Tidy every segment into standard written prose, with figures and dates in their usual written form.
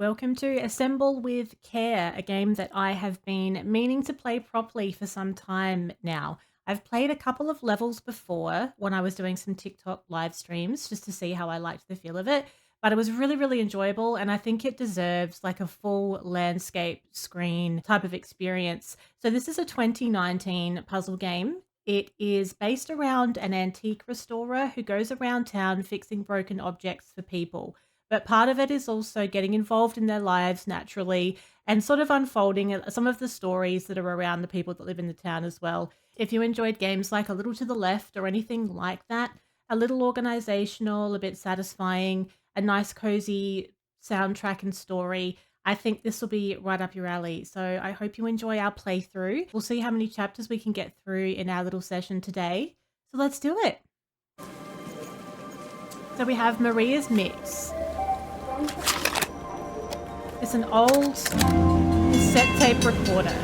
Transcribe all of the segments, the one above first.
Welcome to Assemble with Care, a game that I have been meaning to play properly for some time now. I've played a couple of levels before when I was doing some TikTok live streams just to see how I liked the feel of it, but it was really, really enjoyable. And I think it deserves like a full landscape screen type of experience. So, this is a 2019 puzzle game. It is based around an antique restorer who goes around town fixing broken objects for people, but part of it is also getting involved in their lives naturally and sort of unfolding some of the stories that are around the people that live in the town as well. If you enjoyed games like A Little to the Left or anything like that, a little organizational, a bit satisfying, a nice cozy soundtrack and story, I think this will be right up your alley. So I hope you enjoy our playthrough. We'll see how many chapters we can get through in our little session today. So let's do it. So we have Maria's Mix. It's an old cassette tape recorder.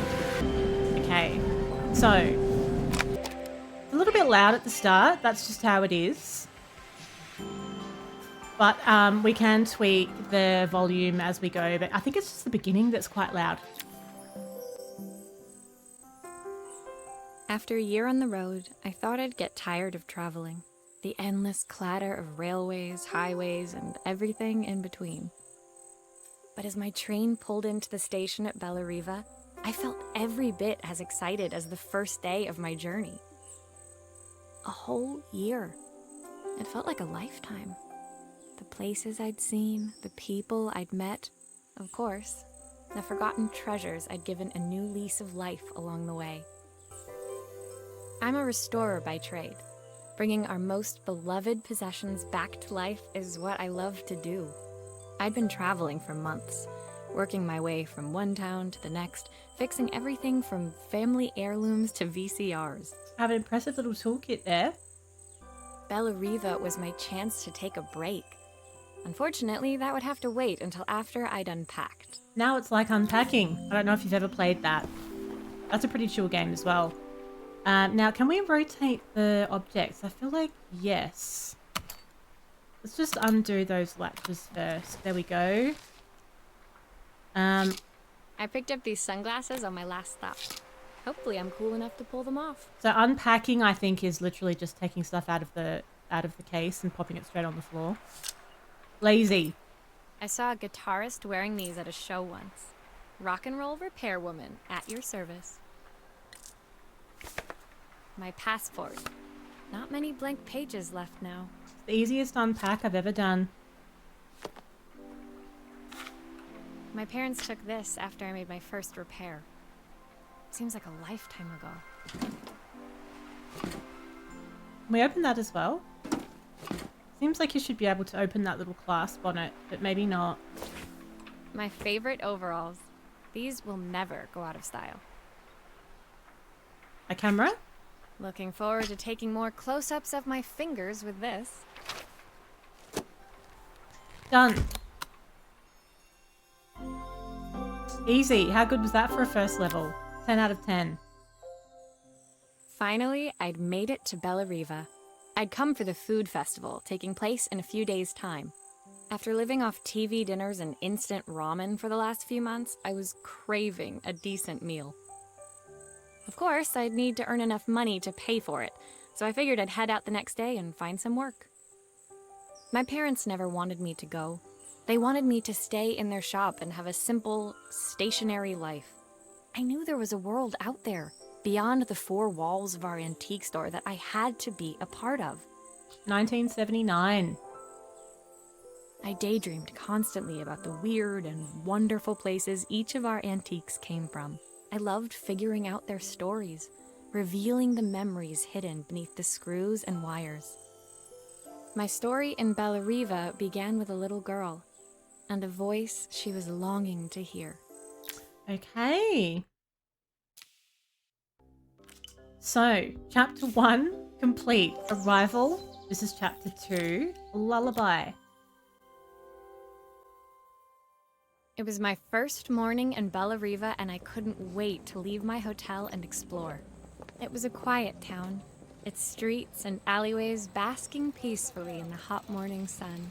Okay, so it's a little bit loud at the start. That's just how it is. But we can tweak the volume as we go. But I think it's just the beginning that's quite loud. After a year on the road, I thought I'd get tired of traveling. The endless clatter of railways, highways, and everything in between. But as my train pulled into the station at Bellariva, I felt every bit as excited as the first day of my journey. A whole year. It felt like a lifetime. The places I'd seen, the people I'd met, of course, the forgotten treasures I'd given a new lease of life along the way. I'm a restorer by trade. Bringing our most beloved possessions back to life is what I love to do. I'd been traveling for months, working my way from one town to the next, fixing everything from family heirlooms to VCRs. Have an impressive little toolkit there. Bellariva was my chance to take a break. Unfortunately, that would have to wait until after I'd unpacked. Now it's like unpacking. I don't know if you've ever played that. That's a pretty chill game as well. Now, can we rotate the objects? I feel like yes. Let's just undo those latches first. There we go. I picked up these sunglasses on my last stop. Hopefully I'm cool enough to pull them off. So unpacking, I think, is literally just taking stuff out of the case and popping it straight on the floor. Lazy. I saw a guitarist wearing these at a show once. Rock and roll repair woman at your service. My passport. Not many blank pages left now. The easiest unpack I've ever done. My parents took this after I made my first repair. Seems like a lifetime ago. Can we open that as well? Seems like you should be able to open that little clasp on it, but maybe not. My favorite overalls. These will never go out of style. A camera? Looking forward to taking more close-ups of my fingers with this. Done. Easy. How good was that for a first level? 10 out of 10. Finally, I'd made it to Bellariva. I'd come for the food festival, taking place in a few days' time. After living off TV dinners and instant ramen for the last few months, I was craving a decent meal. Of course, I'd need to earn enough money to pay for it, so I figured I'd head out the next day and find some work. My parents never wanted me to go. They wanted me to stay in their shop and have a simple, stationary life. I knew there was a world out there, beyond the four walls of our antique store, that I had to be a part of. 1979. I daydreamed constantly about the weird and wonderful places each of our antiques came from. I loved figuring out their stories, revealing the memories hidden beneath the screws and wires. My story in Bellariva began with a little girl and a voice she was longing to hear. Okay. So, chapter 1 complete. Arrival. This is chapter 2. Lullaby. It was my first morning in Bellariva, and I couldn't wait to leave my hotel and explore. It was a quiet town, its streets and alleyways basking peacefully in the hot morning sun.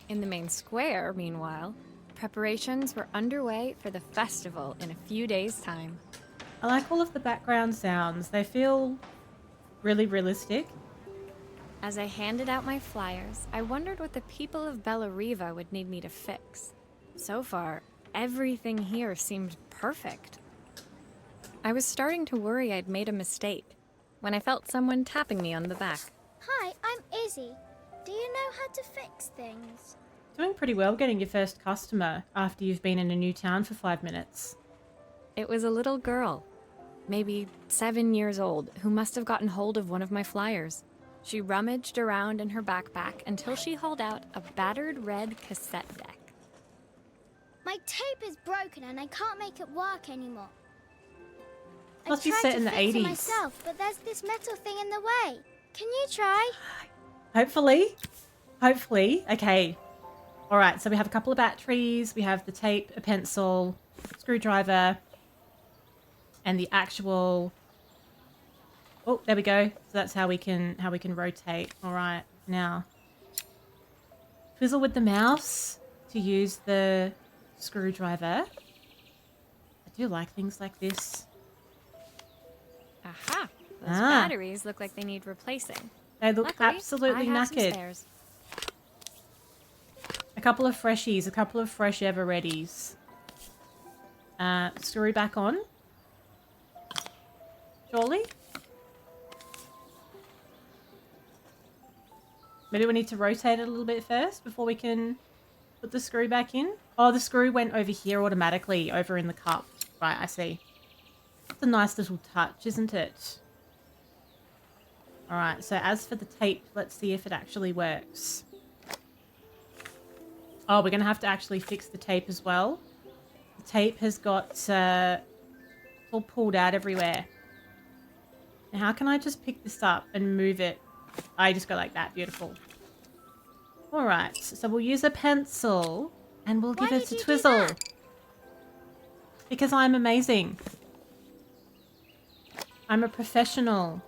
In the main square, meanwhile, Preparations were underway for the festival in a few days' time. I like all of the background sounds. They feel really realistic. As I handed out my flyers, I wondered what the people of Bella Riva would need me to fix. So far, everything here seemed perfect. I was starting to worry I'd made a mistake when I felt someone tapping me on the back. Hi, I'm Izzy. Do you know how to fix things? Doing pretty well getting your first customer after you've been in a new town for 5 minutes. It was a little girl, maybe 7 years old, who must have gotten hold of one of my flyers. She rummaged around in her backpack until she hauled out a battered red cassette deck. My tape is broken and I can't make it work anymore. Must be set in the I tried to fix it 80s. myself, but there's this metal thing in the way. Can you try? Hopefully. Okay. All right, so we have a couple of batteries. We have the tape, a pencil, screwdriver, and the actual... Oh, there we go. So that's how we can rotate. All right, now twizzle with the mouse to use the screwdriver. I do like things like this. Aha! Those batteries look like they need replacing. They look Luckily, absolutely I have some knackered. spares. A couple of freshies, a couple of fresh ever readies. Screw back on. Surely? Maybe we need to rotate it a little bit first before we can put the screw back in. Oh, the screw went over here automatically, over in the cup. Right, I see. It's a nice little touch, isn't it? Alright, so as for the tape, let's see if it actually works. Oh, we're going to have to actually fix the tape as well. The tape has got all pulled out everywhere. Now, how can I just pick this up and move it? I just go like that. Beautiful. All right. So we'll use a pencil and we'll give it a twizzle. Because I'm amazing. I'm a professional.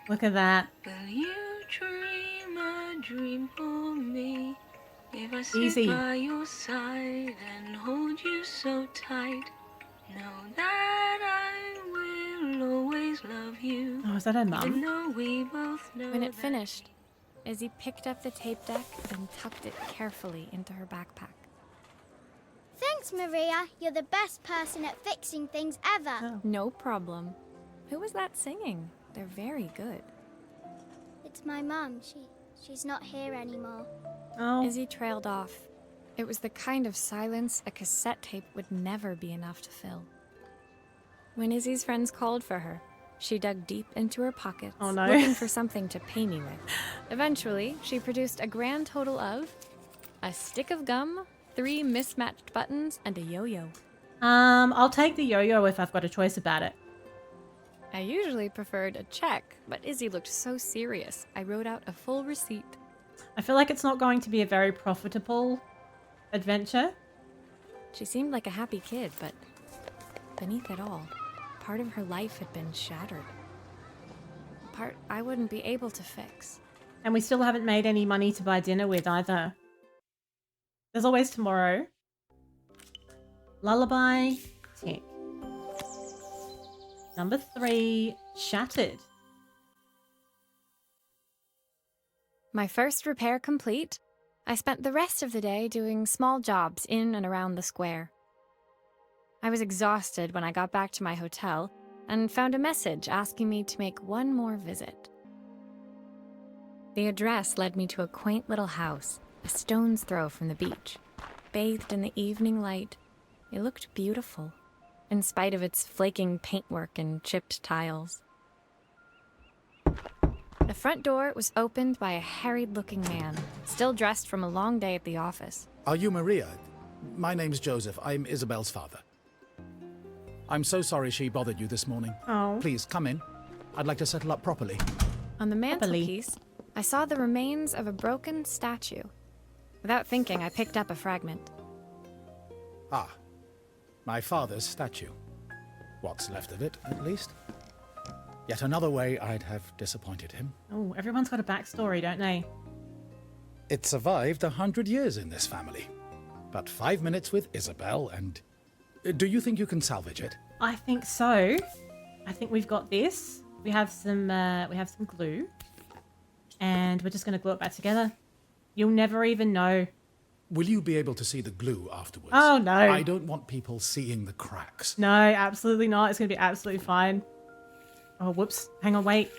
Look at that. Will you dream a dream for me? If I sit Easy. by your side and hold you so tight, know that I will always love you. Oh, is that her Even mum? though we both know When it that- finished, Izzy picked up the tape deck and tucked it carefully into her backpack. Thanks, Maria. You're the best person at fixing things ever. Oh. No problem. Who was that singing? They're very good. It's my mum. She's not here anymore. Oh. Izzy trailed off. It was the kind of silence a cassette tape would never be enough to fill. When Izzy's friends called for her, she dug deep into her pockets, Oh, no. looking for something to pay me with. Eventually, she produced a grand total of a stick of gum, 3 mismatched buttons, and a yo-yo. I'll take the yo-yo if I've got a choice about it. I usually preferred a check, but Izzy looked so serious, I wrote out a full receipt. I feel like it's not going to be a very profitable adventure. She seemed like a happy kid, but beneath it all, part of her life had been shattered. Part I wouldn't be able to fix. And we still haven't made any money to buy dinner with either. There's always tomorrow. Lullaby, tick. Number 3, shattered. My first repair complete, I spent the rest of the day doing small jobs in and around the square. I was exhausted when I got back to my hotel and found a message asking me to make one more visit. The address led me to a quaint little house, a stone's throw from the beach. Bathed in the evening light, it looked beautiful, in spite of its flaking paintwork and chipped tiles. The front door was opened by a harried-looking man, still dressed from a long day at the office. Are you Maria? My name's Joseph. I'm Isabel's father. I'm so sorry she bothered you this morning. Oh. Please, come in. I'd like to settle up properly. On the Happily. mantelpiece, I saw the remains of a broken statue. Without thinking, I picked up a fragment. Ah, my father's statue. What's left of it, at least. Yet another way I'd have disappointed him. Oh, everyone's got a backstory, don't they? It survived 100 years in this family. But 5 minutes with Isabel and... Do you think you can salvage it? I think so. I think we've got this. We have some glue. And we're just going to glue it back together. You'll never even know. Will you be able to see the glue afterwards? Oh, no. I don't want people seeing the cracks. No, absolutely not. It's going to be absolutely fine. Oh, whoops. Hang on, wait.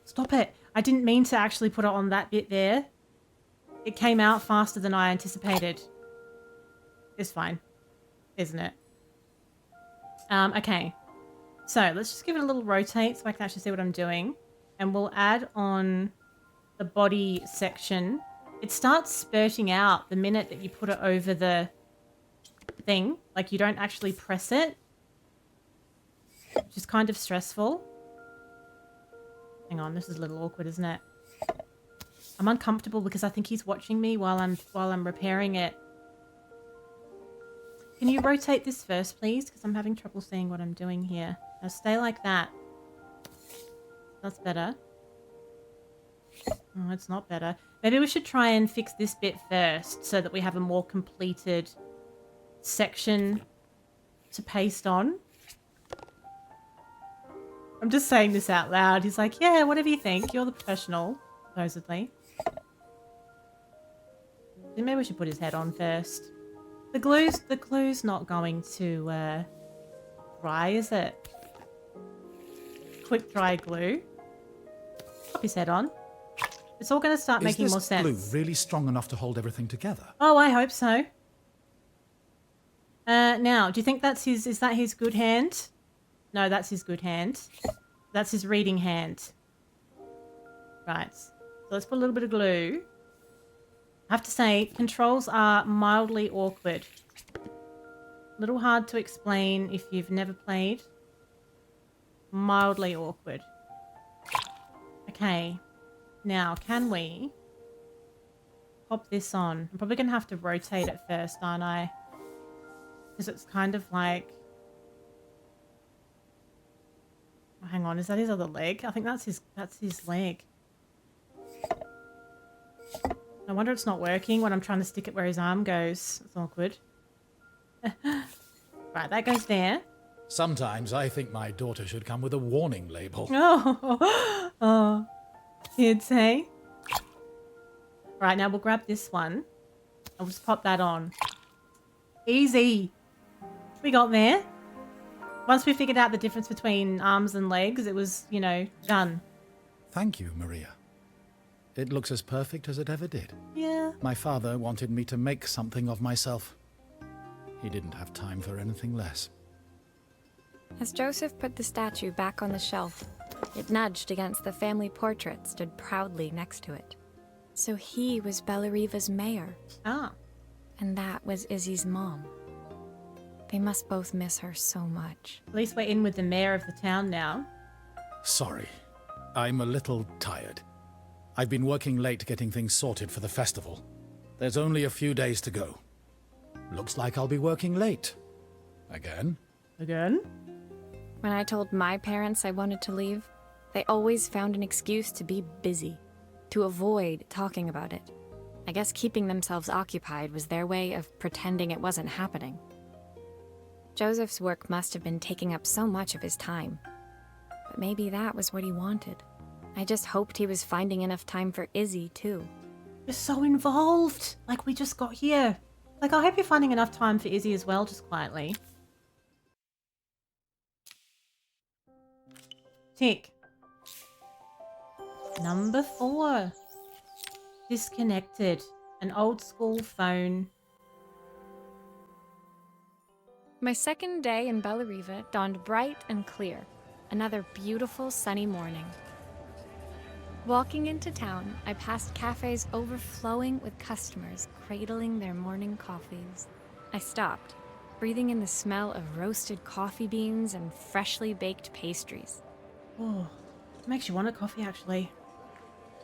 Stop it. I didn't mean to actually put it on that bit there. It came out faster than I anticipated. It's fine, isn't it? Okay. So let's just give it a little rotate so I can actually see what I'm doing. And we'll add on the body section. It starts spurting out the minute that you put it over the thing. Like you don't actually press it. Which is kind of stressful. Hang on, this is a little awkward, isn't it? I'm uncomfortable because I think he's watching me while I'm repairing it. Can you rotate this first, please? Because I'm having trouble seeing what I'm doing here. Now stay like that. That's better. Oh, it's not better. Maybe we should try and fix this bit first so that we have a more completed section to paste on. I'm just saying this out loud. He's like, yeah, whatever you think. You're the professional, supposedly. Maybe we should put his head on first. The glue's not going to dry, is it? Quick dry glue. Pop his head on. It's all going to start making more sense. Is this glue really strong enough to hold everything together? Oh, I hope so. Now, do you think that's his... Is that his good hand? No, that's his good hand. That's his reading hand. Right. So let's put a little bit of glue. I have to say, controls are mildly awkward. A little hard to explain if you've never played. Mildly awkward. Okay. Now, can we pop this on? I'm probably going to have to rotate it first, aren't I? Because it's kind of like... Oh, hang on, is that his other leg? I think that's his leg. No wonder it's not working when I'm trying to stick it where his arm goes. It's awkward. Right, that goes there. Sometimes I think my daughter should come with a warning label. Oh, oh. Kids, hey? Right, now we'll grab this one. I'll just pop that on. Easy. We got there. Once we figured out the difference between arms and legs, it was, you know, done. Thank you, Maria. It looks as perfect as it ever did. Yeah. My father wanted me to make something of myself. He didn't have time for anything less. As Joseph put the statue back on the shelf, it nudged against the family portrait stood proudly next to it. So he was Bellariva's mayor. Ah. And that was Izzy's mom. They must both miss her so much. At least we're in with the mayor of the town now. Sorry. I'm a little tired. I've been working late getting things sorted for the festival. There's only a few days to go. Looks like I'll be working late. Again? Again? When I told my parents I wanted to leave, they always found an excuse to be busy, to avoid talking about it. I guess keeping themselves occupied was their way of pretending it wasn't happening. Joseph's work must have been taking up so much of his time. But maybe that was what he wanted. I just hoped he was finding enough time for Izzy, too. You're so involved. Like we just got here. Like, I hope you're finding enough time for Izzy as well, just quietly. Tick. Number 4. Disconnected. An old school phone. My second day in Bellariva dawned bright and clear. Another beautiful sunny morning. Walking into town, I passed cafes overflowing with customers cradling their morning coffees. I stopped, breathing in the smell of roasted coffee beans and freshly baked pastries. Oh, it makes you want a coffee, actually.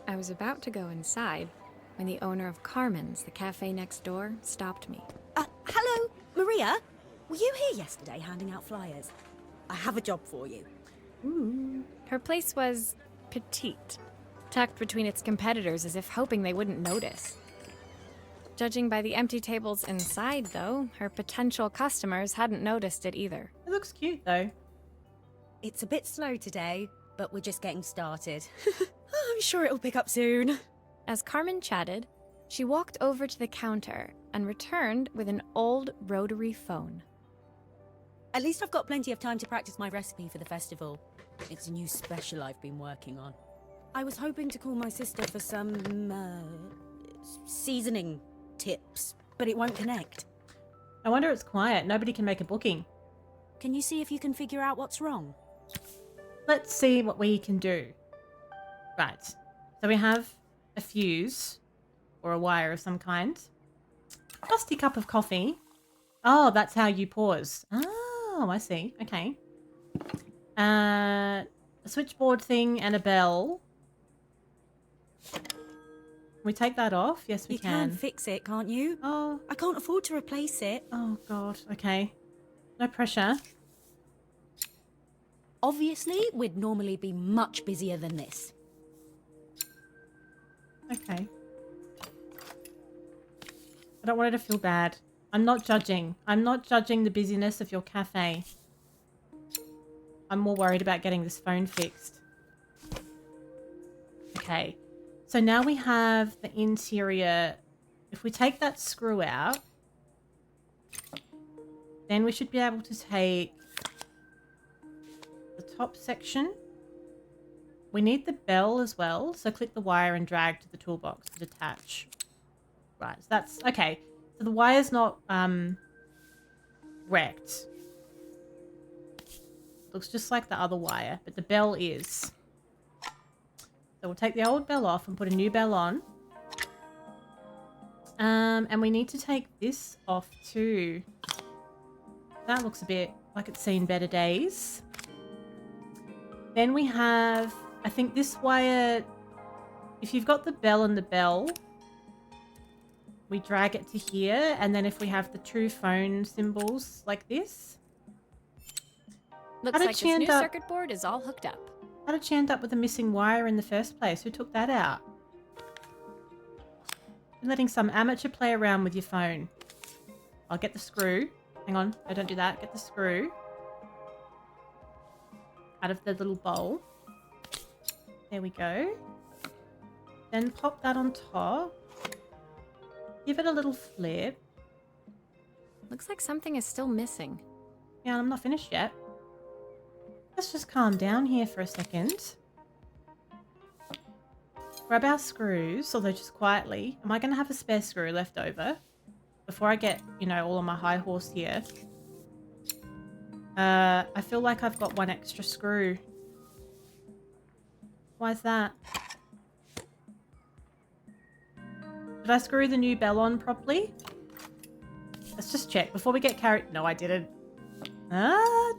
I was about to go inside when the owner of Carmen's, the cafe next door, stopped me. Hello, Maria? Were you here yesterday handing out flyers? I have a job for you. Her place was petite. tucked between its competitors as if hoping they wouldn't notice. Judging by the empty tables inside, though, her potential customers hadn't noticed it either. It looks cute, though. It's a bit slow today, but we're just getting started. I'm sure it'll pick up soon. As Carmen chatted, she walked over to the counter and returned with an old rotary phone. At least I've got plenty of time to practice my recipe for the festival. It's a new special I've been working on. I was hoping to call my sister for some, seasoning tips, but it won't connect. No wonder it's quiet. Nobody can make a booking. Can you see if you can figure out what's wrong? Let's see what we can do. Right. So we have a fuse or a wire of some kind. Dusty cup of coffee. Oh, that's how you pause. Oh, I see. Okay. A switchboard thing and a bell. Can we take that off? Yes, we You can can. fix it, can't you? Oh, I can't afford to replace it. oh God. Okay. No pressure. Obviously, we'd normally be much busier than this. Okay. I don't want her to feel bad. I'm not judging. I'm not judging the busyness of your cafe. I'm more worried about getting this phone fixed. Okay. So now we have the interior. If we take that screw out, then we should be able to take the top section. We need the bell as well. So click the wire and drag to the toolbox to detach. Right, so that's okay. So the wire's not wrecked. Looks just like the other wire, but the bell is. So we'll take the old bell off and put a new bell on. And we need to take this off too. That looks a bit like it's seen better days. Then we have, I think this wire, if you've got the bell and the bell, we drag it to here. And then if we have the true phone symbols like this. Looks like this new circuit board is all hooked up. How did she end up with a missing wire in the first place? Who took that out? You're letting some amateur play around with your phone. I'll get the screw. Hang on. I don't do that. Get the screw out of the little bowl. There we go. Then pop that on top. Give it a little flip. Looks like something is still missing. Yeah, I'm not finished yet. Let's just calm down here for a second. Grab our screws, although just quietly. Am I going to have a spare screw left over? Before I get, you know, all on my high horse here. I feel like I've got one extra screw. Why is that? Did I screw the new bell on properly? Let's just check before we get carried. No, I didn't.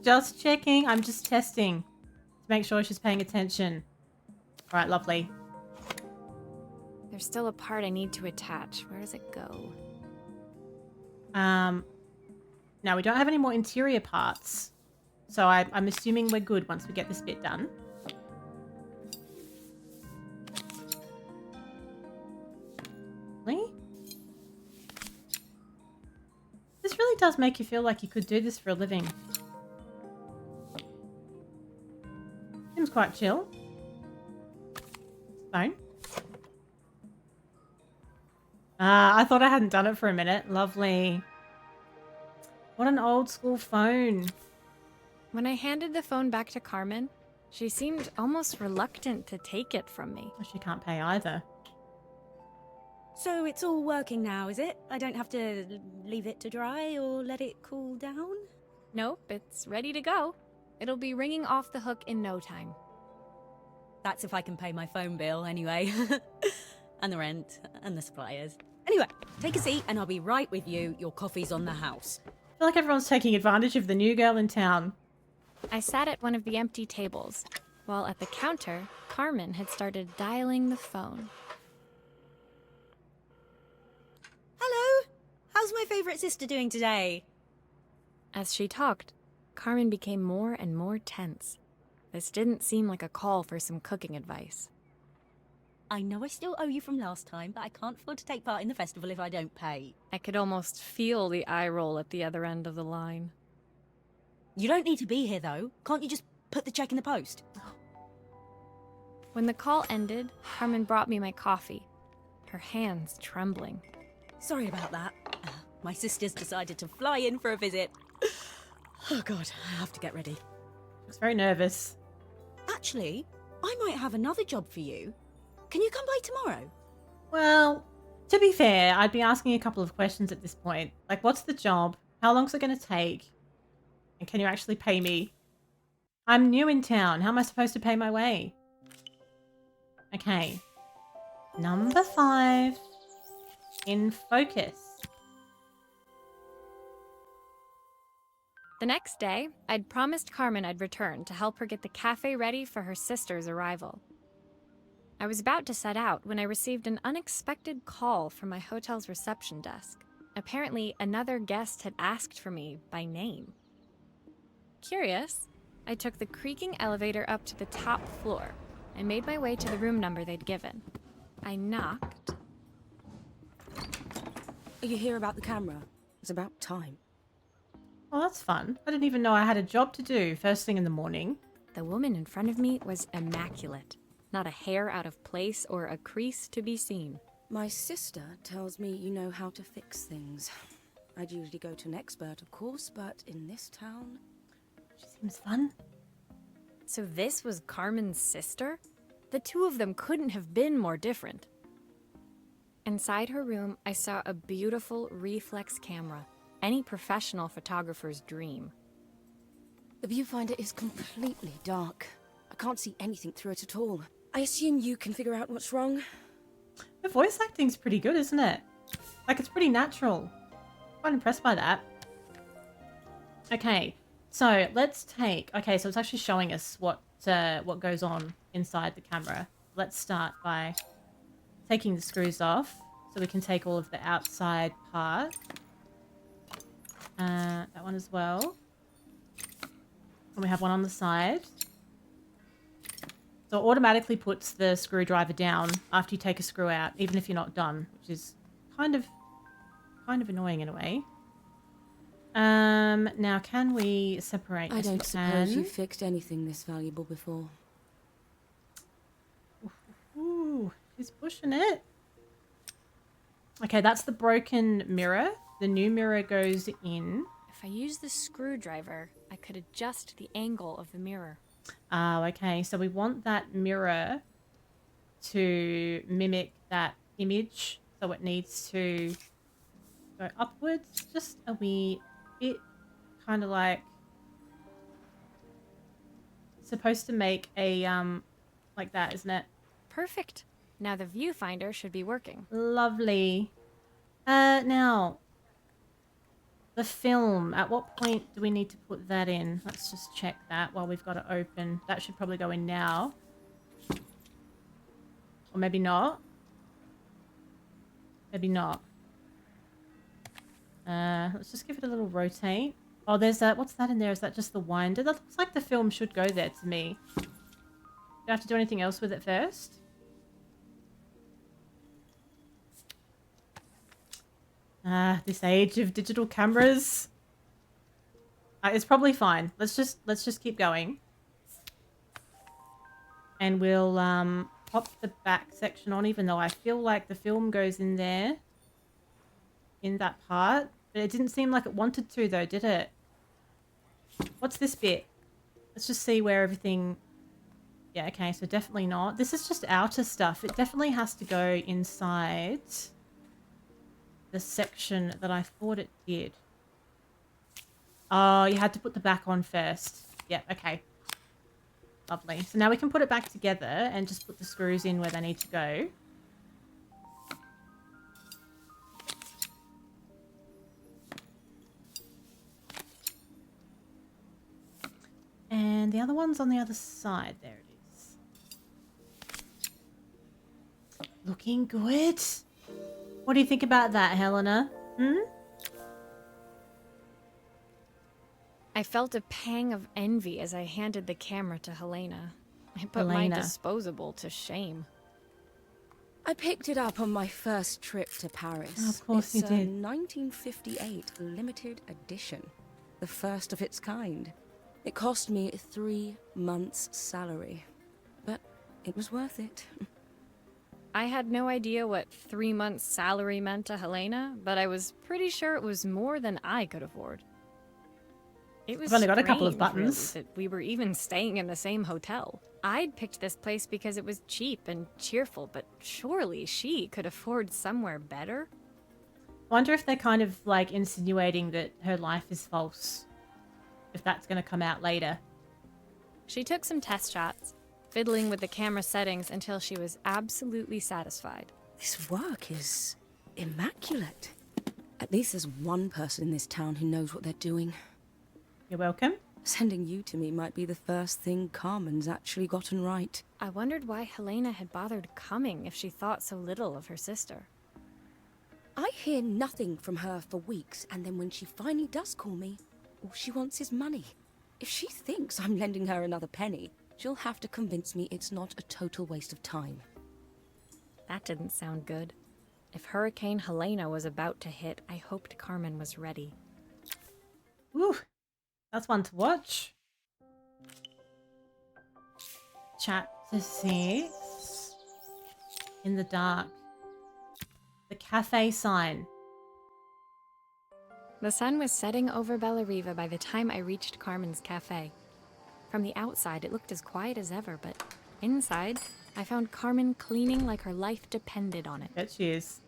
Just checking. I'm just testing to make sure she's paying attention. All right, lovely. There's still a part I need to attach. Where does it go? Now we don't have any more interior parts, so I'm assuming we're good once we get this bit done. Really? This really does make you feel like you could do this for a living. Seems quite chill. Phone. I thought I hadn't done it for a minute. Lovely. What an old school phone. When I handed the phone back to Carmen, she seemed almost reluctant to take it from me. Well, she can't pay either. So it's all working now, is it? I don't have to leave it to dry or let it cool down? Nope, it's ready to go. It'll be ringing off the hook in no time. That's if I can pay my phone bill, anyway. And the rent, and the suppliers. Anyway, take a seat and I'll be right with you. Your coffee's on the house. I feel like everyone's taking advantage of the new girl in town. I sat at one of the empty tables, while at the counter, Carmen had started dialing the phone. Hello! How's my favourite sister doing today? As she talked, Carmen became more and more tense. This didn't seem like a call for some cooking advice. I know I still owe you from last time, but I can't afford to take part in the festival if I don't pay. I could almost feel the eye roll at the other end of the line. You don't need to be here, though. Can't you just put the check in the post? When the call ended, Carmen brought me my coffee, her hands trembling. Sorry about that. My sister's decided to fly in for a visit. Oh, God, I have to get ready. Looks very nervous. Actually, I might have another job for you. Can you come by tomorrow? Well, to be fair, I'd be asking a couple of questions at this point. Like, what's the job? How long's it going to take? And can you actually pay me? I'm new in town. How am I supposed to pay my way? Okay. Number 5. In focus. The next day, I'd promised Carmen I'd return to help her get the cafe ready for her sister's arrival. I was about to set out when I received an unexpected call from my hotel's reception desk. Apparently, another guest had asked for me by name. Curious, I took the creaking elevator up to the top floor and made my way to the room number they'd given. I knocked. Are you here about the camera? It's about time. Oh, that's fun. I didn't even know I had a job to do first thing in the morning. The woman in front of me was immaculate. Not a hair out of place or a crease to be seen. My sister tells me you know how to fix things. I'd usually go to an expert, of course, but in this town... She seems fun. So this was Carmen's sister? The two of them couldn't have been more different. Inside her room, I saw a beautiful reflex camera. Any professional photographer's dream. The viewfinder is completely dark. I can't see anything through it at all. I assume you can figure out what's wrong. The voice acting's pretty good, isn't it? Like, it's pretty natural. Quite impressed by that. Okay, so let's take... Okay, so it's actually showing us what goes on inside the camera. Let's start by taking the screws off so we can take all of the outside part. That one as well. And we have one on the side. So it automatically puts the screwdriver down after you take a screw out, even if you're not done, which is kind of annoying in a way. Now can we separate? I Yes, don't we suppose can. you've fixed anything this valuable before. Ooh, she's pushing it. Okay, that's the broken mirror. The new mirror goes in. If I use the screwdriver, I could adjust the angle of the mirror. Oh, okay. So we want that mirror to mimic that image. So it needs to go upwards just a wee bit. Kind of like... It's supposed to make a, like that, isn't it? Perfect. Now the viewfinder should be working. Lovely. Now... The film, at what point do we need to put that in? Let's just check that while we've got it open. That should probably go in now. Or maybe not. Maybe not. Let's just give it a little rotate. Oh, there's that. What's that in there? Is that just the winder? That looks like the film should go there to me. Do I have to do anything else with it first? This age of digital cameras. It's probably fine. Let's just keep going. And we'll pop the back section on, even though I feel like the film goes in there. In that part. But it didn't seem like it wanted to though, did it? What's this bit? Let's just see where everything... Yeah, okay, so definitely not. This is just outer stuff. It definitely has to go inside the section that I thought it did. Oh, you had to put the back on first. Yep, okay. Lovely. So now we can put it back together and just put the screws in where they need to go. And the other one's on the other side. There it is. Looking good. What do you think about that, Helena? I felt a pang of envy as I handed the camera to Helena. I put my Helena. disposable to shame. I picked it up on my first trip to Paris. Of course it's you a did. 1958 limited edition, the first of its kind. It cost me 3 months' salary, but it was worth it. I had no idea what 3 months' salary meant to Helena, but I was pretty sure it was more than I could afford. It was I've only got a couple of strange, really, buttons. that we were even staying in the same hotel. I'd picked this place because it was cheap and cheerful, but surely she could afford somewhere better? I wonder if they're kind of like insinuating that her life is false. If that's going to come out later. She took some test shots, fiddling with the camera settings until she was absolutely satisfied. This work is immaculate. At least there's one person in this town who knows what they're doing. You're welcome. Sending you to me might be the first thing Carmen's actually gotten right. I wondered why Helena had bothered coming if she thought so little of her sister. I hear nothing from her for weeks, and then when she finally does call me, all she wants is money. If she thinks I'm lending her another penny, she'll have to convince me it's not a total waste of time. That didn't sound good. If Hurricane Helena was about to hit, I hoped Carmen was ready. Woo. That's one to watch. Chapter 6. In the dark. The cafe sign. The sun was setting over Bellariva by the time I reached Carmen's cafe. From the outside, it looked as quiet as ever, but inside, I found Carmen cleaning like her life depended on it. Bet she is.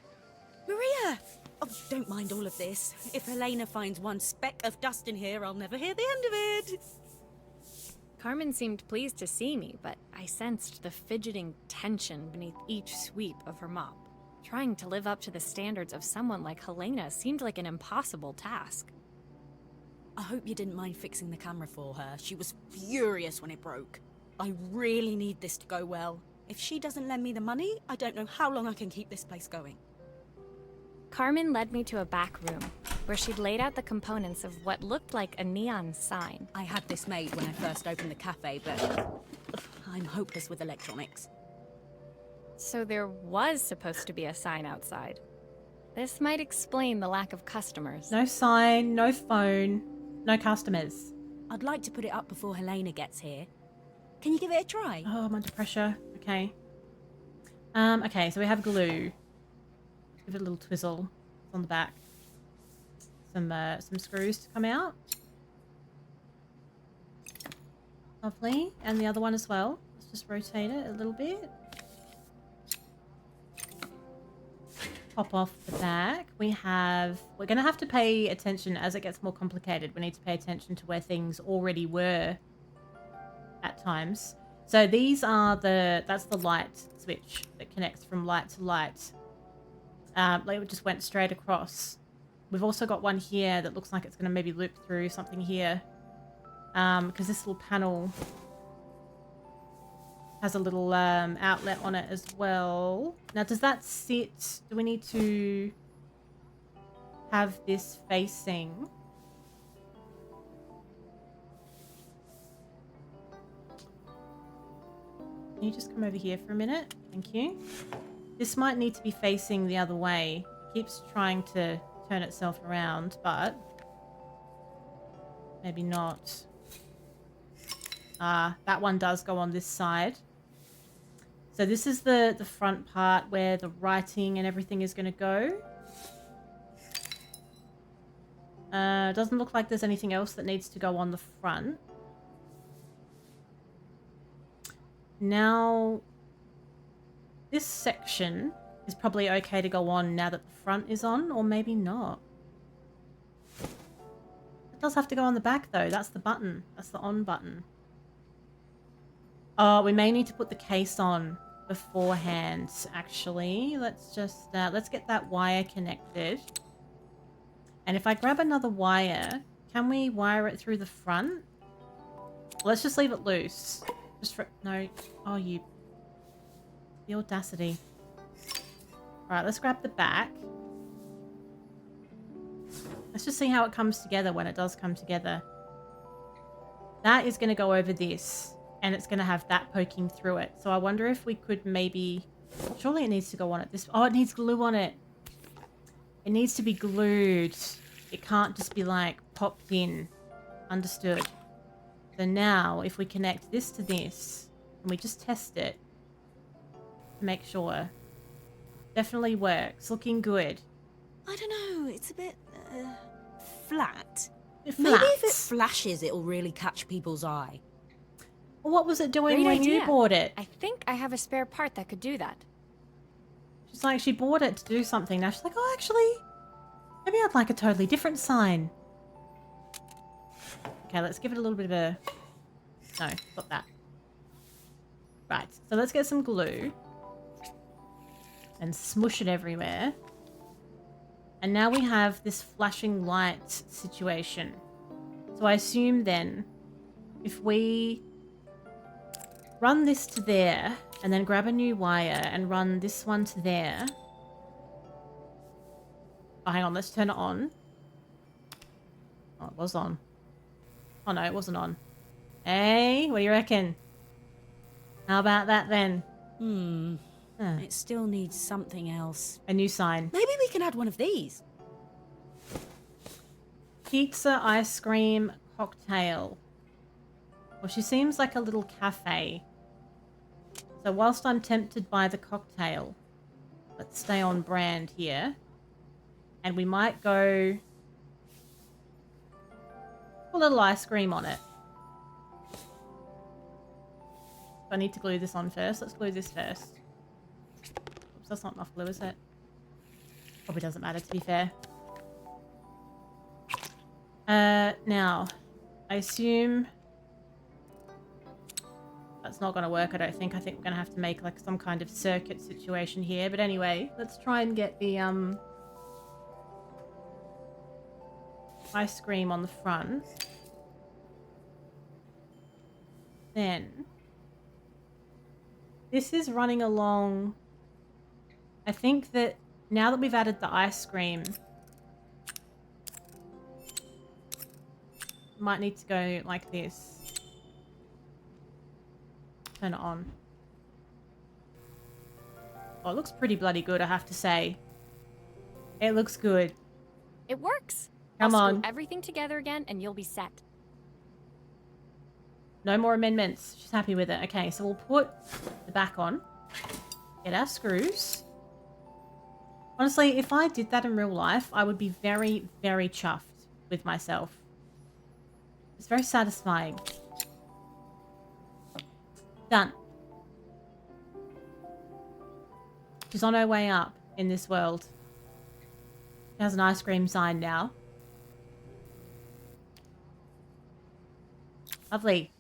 Maria! Oh, don't mind all of this. If Helena finds one speck of dust in here, I'll never hear the end of it. Carmen seemed pleased to see me, but I sensed the fidgeting tension beneath each sweep of her mop. Trying to live up to the standards of someone like Helena seemed like an impossible task. I hope you didn't mind fixing the camera for her. She was furious when it broke. I really need this to go well. If she doesn't lend me the money, I don't know how long I can keep this place going. Carmen led me to a back room, where she'd laid out the components of what looked like a neon sign. I had this made when I first opened the cafe, but I'm hopeless with electronics. So there was supposed to be a sign outside. This might explain the lack of customers. No sign, no phone, no customers. I'd like to put it up before Helena gets here. Can you give it a try? Oh, I'm under pressure. Okay. Okay, so we have glue. Give it a little twizzle on the back. Some screws to come out. Lovely. And the other one as well. Let's just rotate it a little bit. Pop off the back. We're going to have to pay attention as it gets more complicated. We need to pay attention to where things already were at times. So these are that's the light switch that connects from light to light. Like it just went straight across. We've also got one here that looks like it's going to maybe loop through something here. Because this little panel has a little outlet on it as well. Now, does that sit? Do we need to have this facing? Can you just come over here for a minute? Thank you. This might need to be facing the other way. It keeps trying to turn itself around, but maybe not. That one does go on this side. So this is the front part where the writing and everything is going to go. Doesn't look like there's anything else that needs to go on the front. Now, this section is probably okay to go on now that the front is on, or maybe not. It does have to go on the back though. That's the button. That's the on button. Oh, we may need to put the case on beforehand, actually. Let's just, let's get that wire connected. And if I grab another wire, can we wire it through the front? Let's just leave it loose. Just for, no. Oh, the audacity. Alright, let's grab the back. Let's just see how it comes together when it does come together. That is going to go over this. And it's going to have that poking through it. So I wonder if we could maybe Surely it needs to go on it. Oh, it needs glue on it. It needs to be glued. It can't just be like popped in. Understood. So now if we connect this to this and we just test it to make sure. Definitely works. Looking good. I don't know, it's a bit flat. It Maybe if it flats. flashes, it'll really catch people's eye. Well, what was it doing Great when you idea. bought it? I think I have a spare part that could do that. She's like, she bought it to do something. Now she's like, oh, actually, maybe I'd like a totally different sign. Okay, let's give it a little bit of a... No, not that. Right, so let's get some glue. And smush it everywhere. And now we have this flashing light situation. So I assume then, if we run this to there, and then grab a new wire and run this one to there. Oh, hang on, let's turn it on. Oh, it was on. Oh no, it wasn't on. Hey, what do you reckon? How about that then? It still needs something else. A new sign. Maybe we can add one of these. Pizza ice cream cocktail. Well, she seems like a little cafe. So whilst I'm tempted by the cocktail, let's stay on brand here. And we might go... put a little ice cream on it. I need to glue this on first. Let's glue this first. Oops, that's not enough glue, is it? Probably doesn't matter, to be fair. Now, I assume that's not going to work, I don't think. I think we're going to have to make like some kind of circuit situation here. But anyway, let's try and get the ice cream on the front. Then this is running along. I think that now that we've added the ice cream, might need to go like this. Turn it on. Oh, it looks pretty bloody good, I have to say. It looks good. It works. Come I'll on. screw everything together again and you'll be set. No more amendments. She's happy with it. Okay, so we'll put the back on. Get our screws. Honestly, if I did that in real life, I would be very, very chuffed with myself. It's very satisfying. Done. She's on her way up in this world. She has an ice cream sign now. Lovely.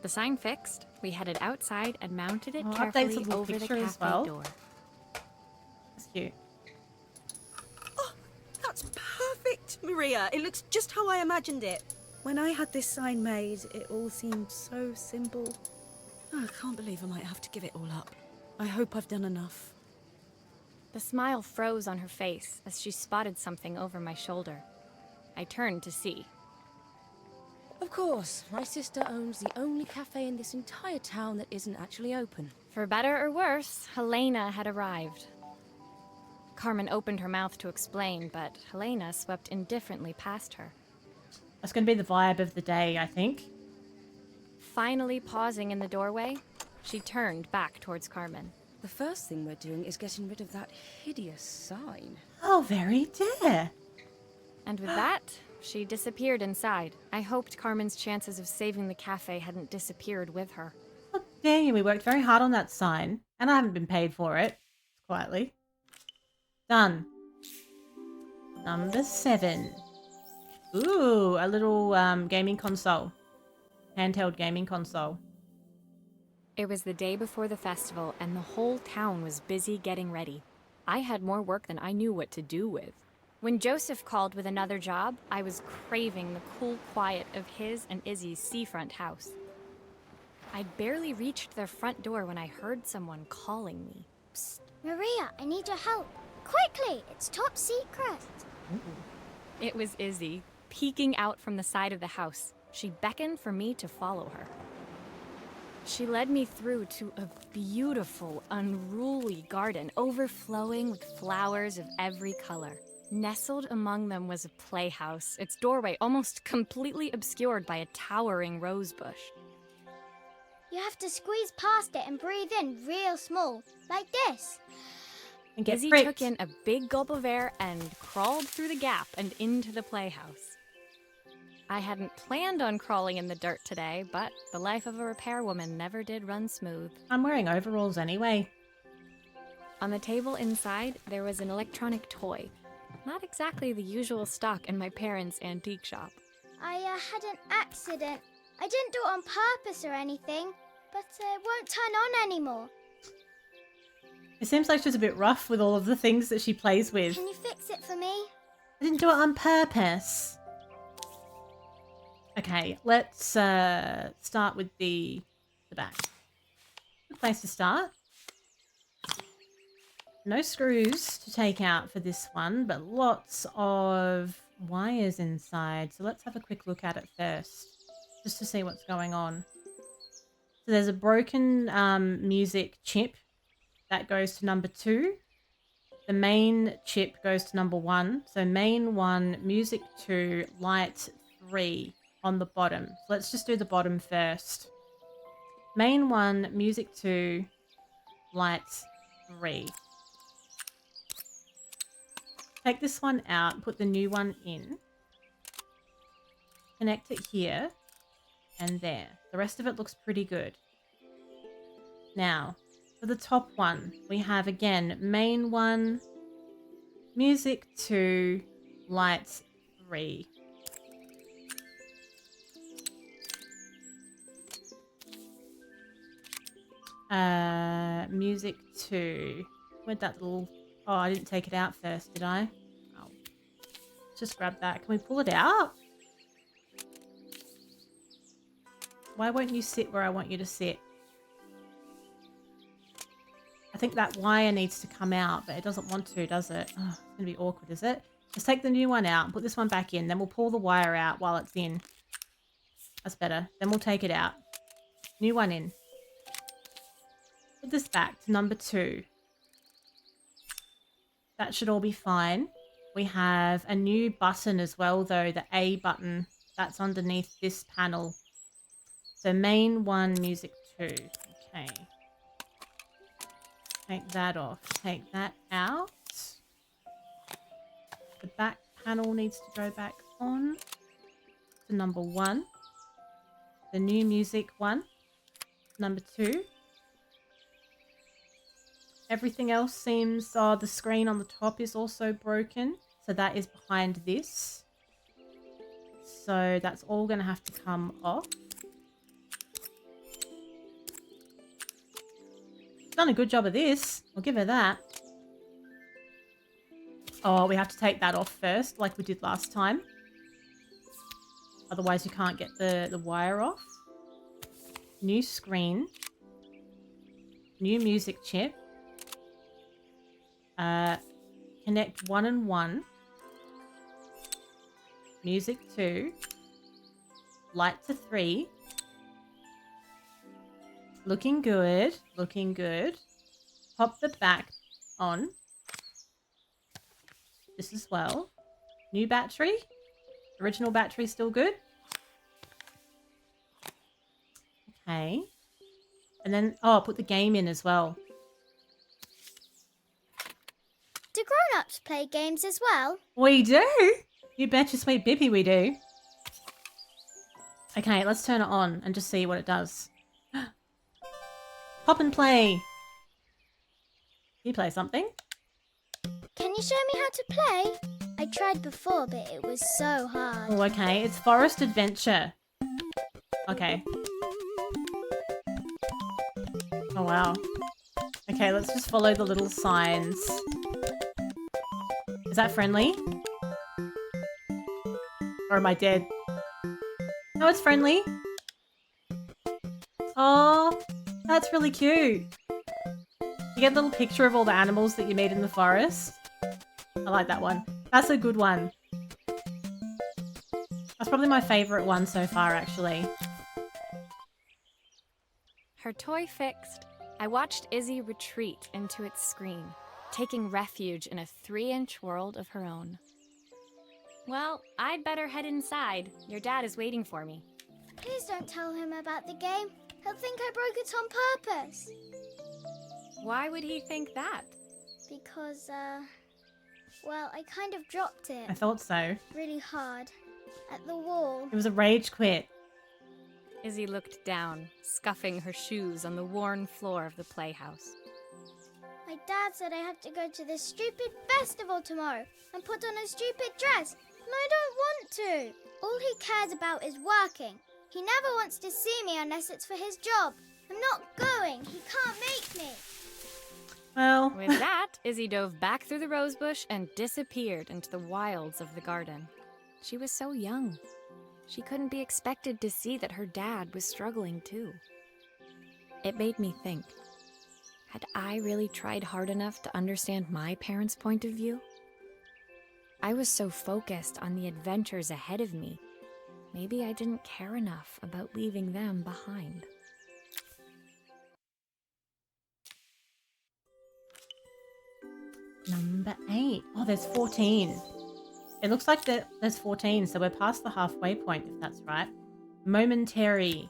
The sign fixed, we headed outside and mounted it Oh, updates carefully the little over the picture cafe as well. door. That's cute. Oh, that's perfect, Maria. It looks just how I imagined it. When I had this sign made, it all seemed so simple. Oh, I can't believe I might have to give it all up. I hope I've done enough. The smile froze on her face as she spotted something over my shoulder. I turned to see. Of course, my sister owns the only cafe in this entire town that isn't actually open. For better or worse, Helena had arrived. Carmen opened her mouth to explain, but Helena swept indifferently past her. That's going to be the vibe of the day, I think. Finally pausing in the doorway, she turned back towards Carmen. The first thing we're doing is getting rid of that hideous sign. Oh, very dear. And with that, she disappeared inside. I hoped Carmen's chances of saving the cafe hadn't disappeared with her. How dare you? We worked very hard on that sign, and I haven't been paid for it. Quietly. Done. Number 7. Ooh, a little gaming console. Handheld gaming console. It was the day before the festival, and the whole town was busy getting ready. I had more work than I knew what to do with. When Joseph called with another job, I was craving the cool quiet of his and Izzy's seafront house. I'd barely reached their front door when I heard someone calling me. Psst, Maria, I need your help. Quickly, it's top secret. It was Izzy, peeking out from the side of the house. She beckoned for me to follow her. She led me through to a beautiful, unruly garden overflowing with flowers of every color. Nestled among them was a playhouse, its doorway almost completely obscured by a towering rose bush. You have to squeeze past it and breathe in real small, like this. And get Izzy pricked. took in a big gulp of air and crawled through the gap and into the playhouse. I hadn't planned on crawling in the dirt today, but the life of a repairwoman never did run smooth. I'm wearing overalls anyway. On the table inside, there was an electronic toy. Not exactly the usual stock in my parents' antique shop. I had an accident. I didn't do it on purpose or anything, but it won't turn on anymore. It seems like she's a bit rough with all of the things that she plays with. Can you fix it for me? I didn't do it on purpose. Okay, let's start with the back. Good place to start. No screws to take out for this one, but lots of wires inside. So let's have a quick look at it first, just to see what's going on. So there's a broken music chip that goes to number 2. The main chip goes to number 1. So main 1, music 2, light 3 on the bottom. So let's just do the bottom first. Main 1, music 2, light 3. Take this one out, put the new one in. Connect it here and there. The rest of it looks pretty good. Now, for the top one, we have again, main 1, music 2, light 3. Music 2. Where'd that little... Oh, I didn't take it out first, did I? Oh. Just grab that. Can we pull it out? Why won't you sit where I want you to sit? I think that wire needs to come out, but it doesn't want to, does it? Oh, it's going to be awkward, is it? Let's take the new one out and put this one back in. Then we'll pull the wire out while it's in. That's better. Then we'll take it out. New one in. Put this back to number 2. That should all be fine. We have a new button as well, though, the A button. That's underneath this panel. So main 1, music 2. Okay. Take that off. Take that out. The back panel needs to go back on to number 1. The new music 1. Number 2. Everything else seems... Oh, the screen on the top is also broken. So that is behind this. So that's all going to have to come off. Done a good job of this. I'll give her that. Oh, we have to take that off first, like we did last time. Otherwise, you can't get the wire off. New screen. New music chip. Connect 1 and 1. Music 2. Light to 3. Looking good. Looking good. Pop the back on. This as well. New battery. Original battery still good. Okay. And then, oh, put the game in as well. Do grown-ups play games as well? We do. You betcha sweet bippy we do. Okay, let's turn it on and just see what it does. Pop and play. Can you play something? Can you show me how to play? I tried before, but it was so hard. Oh, okay. It's Forest Adventure. Okay. Oh, wow. Okay, let's just follow the little signs. Is that friendly? Or am I dead? No, it's friendly. Oh, that's really cute. You get a little picture of all the animals that you meet in the forest. I like that one. That's a good one. That's probably my favourite one so far, actually. her toy fixed, I watched Izzy retreat into its screen, taking refuge in a 3-inch world of her own. Well, I'd better head inside. Your dad is waiting for me. Please don't tell him about the game. He'll think I broke it on purpose. Why would he think that? Because, well, I kind of dropped it I thought so. really hard at the wall. It was a rage quit. Izzy looked down, scuffing her shoes on the worn floor of the playhouse. My dad said I have to go to this stupid festival tomorrow and put on a stupid dress, and I don't want to. All he cares about is working. He never wants to see me unless it's for his job. I'm not going. He can't make me. Well, With that, Izzy dove back through the rosebush and disappeared into the wilds of the garden. She was so young. She couldn't be expected to see that her dad was struggling too. It made me think. Had I really tried hard enough to understand my parents' point of view? I was so focused on the adventures ahead of me. Maybe I didn't care enough about leaving them behind. number 8. Oh, there's 14. It looks like there's 14, so we're past the halfway point, if that's right. Momentary.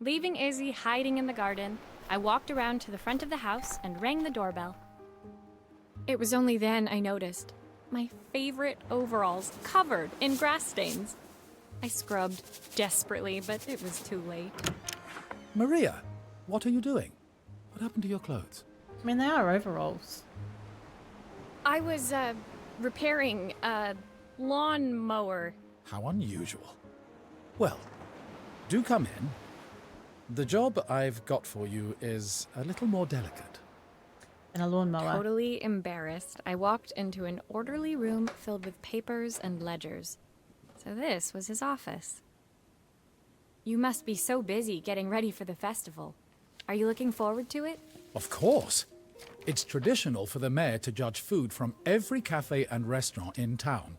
Leaving Izzy hiding in the garden, I walked around to the front of the house and rang the doorbell. It was only then I noticed my favorite overalls covered in grass stains. I scrubbed desperately, but it was too late. Maria, what are you doing? What happened to your clothes? I mean, they are overalls. I was, repairing a lawnmower. How unusual. Well, do come in. The job I've got for you is a little more delicate. And a lawnmower. Totally embarrassed, I walked into an orderly room filled with papers and ledgers. So this was his office. You must be so busy getting ready for the festival. Are you looking forward to it? Of course. It's traditional for the mayor to judge food from every cafe and restaurant in town.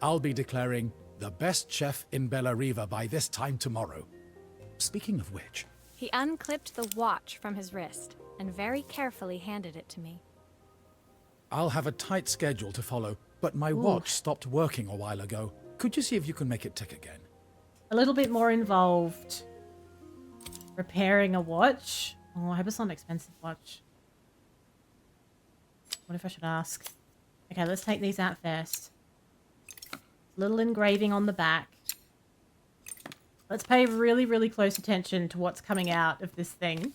I'll be declaring the best chef in Bella Riva by this time tomorrow. Speaking of which... He unclipped the watch from his wrist and very carefully handed it to me. I'll have a tight schedule to follow, but my watch stopped working a while ago. Could you see if you can make it tick again? A little bit more involved. Repairing a watch. Oh, I hope it's not an expensive watch. What if I should ask? Okay, let's take these out first. Little engraving on the back. Let's pay really, really close attention to what's coming out of this thing.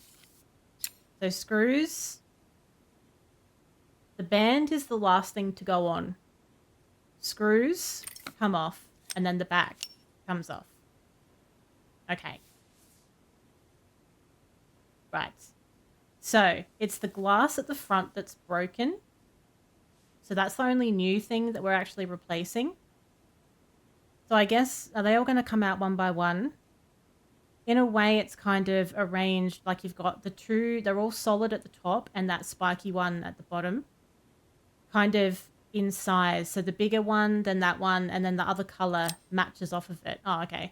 So screws. The band is the last thing to go on. Screws come off, and then the back comes off. Okay. Right. So it's the glass at the front that's broken. So that's the only new thing that we're actually replacing. So I guess, are they all going to come out one by one? In a way, it's kind of arranged like you've got the two, they're all solid at the top and that spiky one at the bottom. Kind of in size. So the bigger one, then that one, and then the other color matches off of it. Oh, okay.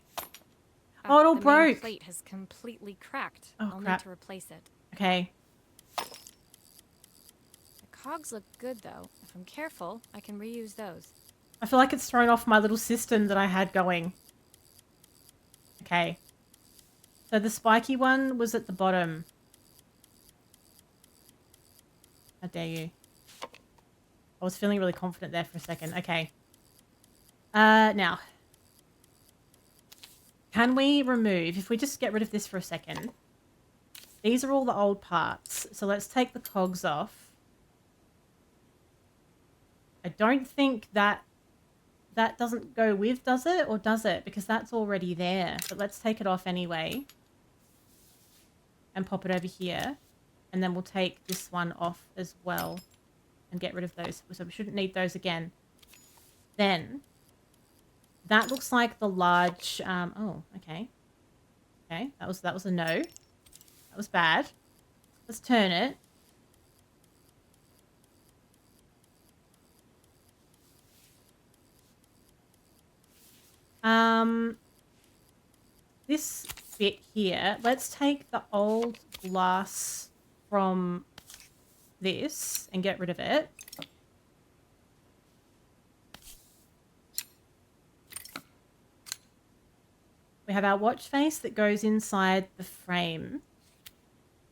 Oh, it all the main broke. plate has completely cracked. Oh, I'll crap. need to replace it. Okay. The cogs look good though. If I'm careful, I can reuse those. I feel like it's thrown off my little system that I had going. Okay. So the spiky one was at the bottom. How dare you. I was feeling really confident there for a second. Okay. Now. Can we remove, if we just get rid of this for a second. These are all the old parts. So let's take the cogs off. I don't think that doesn't go with, does it? Or does it? Because that's already there. But let's take it off anyway. And pop it over here. And then we'll take this one off as well. And get rid of those. So we shouldn't need those again. Then, that looks like the large... oh, okay. Okay, that was a no. That was bad. Let's turn it. this bit here, let's take the old glass from this and get rid of it. We have our watch face that goes inside the frame.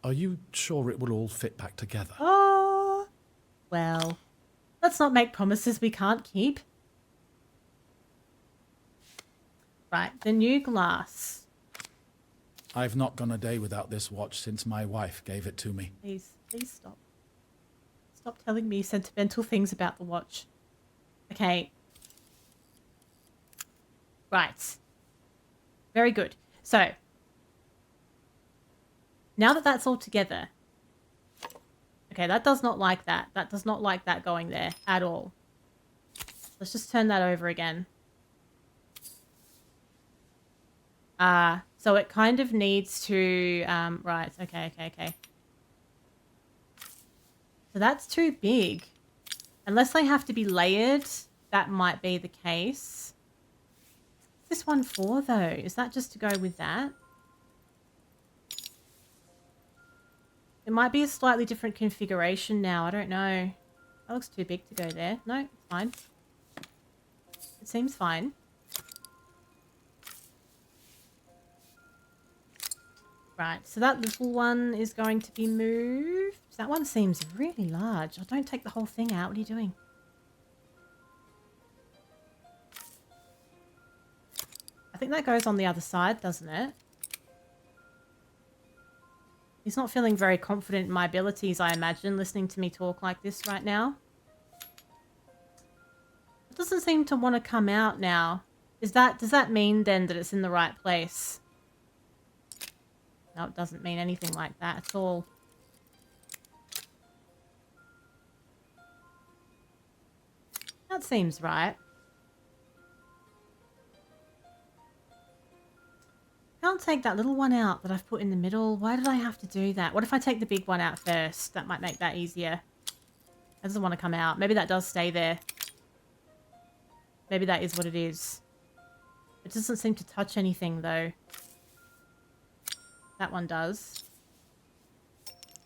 Are you sure it will all fit back together? Oh, well, let's not make promises we can't keep. Right, the new glass. I've not gone a day without this watch since my wife gave it to me. Please stop. Stop telling me sentimental things about the watch. Okay. Right. Very good. So, now that that's all together. Okay, that does not like that. That does not like that going there at all. Let's just turn that over again. So it kind of needs to, right, okay. So that's too big. Unless they have to be layered, that might be the case. What's this one for, though? Is that just to go with that? It might be a slightly different configuration now. I don't know. That looks too big to go there. No, it's fine. It seems fine. Right, so that little one is going to be moved. That one seems really large. Oh, don't take the whole thing out. What are you doing? I think that goes on the other side, doesn't it? He's not feeling very confident in my abilities, I imagine, listening to me talk like this right now. It doesn't seem to want to come out now. Does that mean then that it's in the right place? No, it doesn't mean anything like that at all. That seems right. Can't take that little one out that I've put in the middle. Why did I have to do that? What if I take the big one out first? That might make that easier. That doesn't want to come out. Maybe that does stay there. Maybe that is what it is. It doesn't seem to touch anything though. That one does.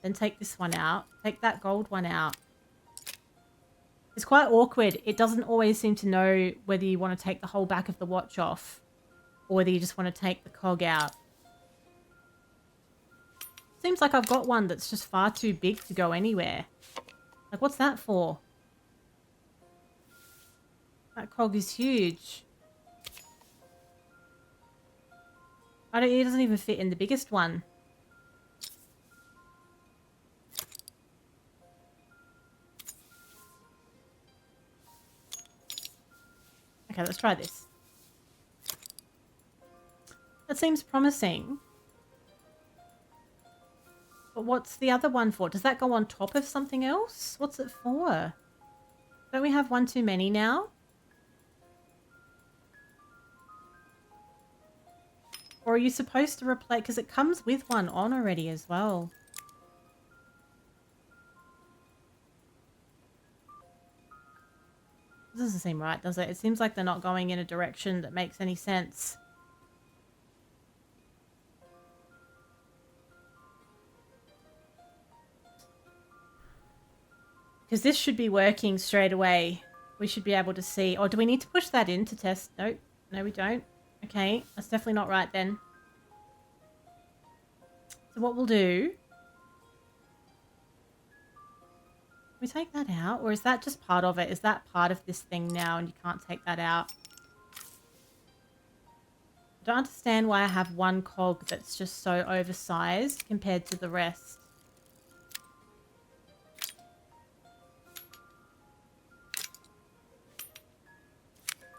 Then take this one out. Take that gold one out. It's quite awkward. It doesn't always seem to know whether you want to take the whole back of the watch off or whether you just want to take the cog out. Seems like I've got one that's just far too big to go anywhere. Like, what's that for? That cog is huge. It doesn't even fit in the biggest one. Okay, let's try this. That seems promising. But what's the other one for? Does that go on top of something else? What's it for? Don't we have one too many now? Or are you supposed to replace... Because it comes with one on already as well. This doesn't seem right, does it? It seems like they're not going in a direction that makes any sense. Because this should be working straight away. We should be able to see... Or do we need to push that in to test? Nope. No, we don't. Okay, that's definitely not right then. So what we'll do... We take that out? Or is that just part of it? Is that part of this thing now and you can't take that out? I don't understand why I have one cog that's just so oversized compared to the rest.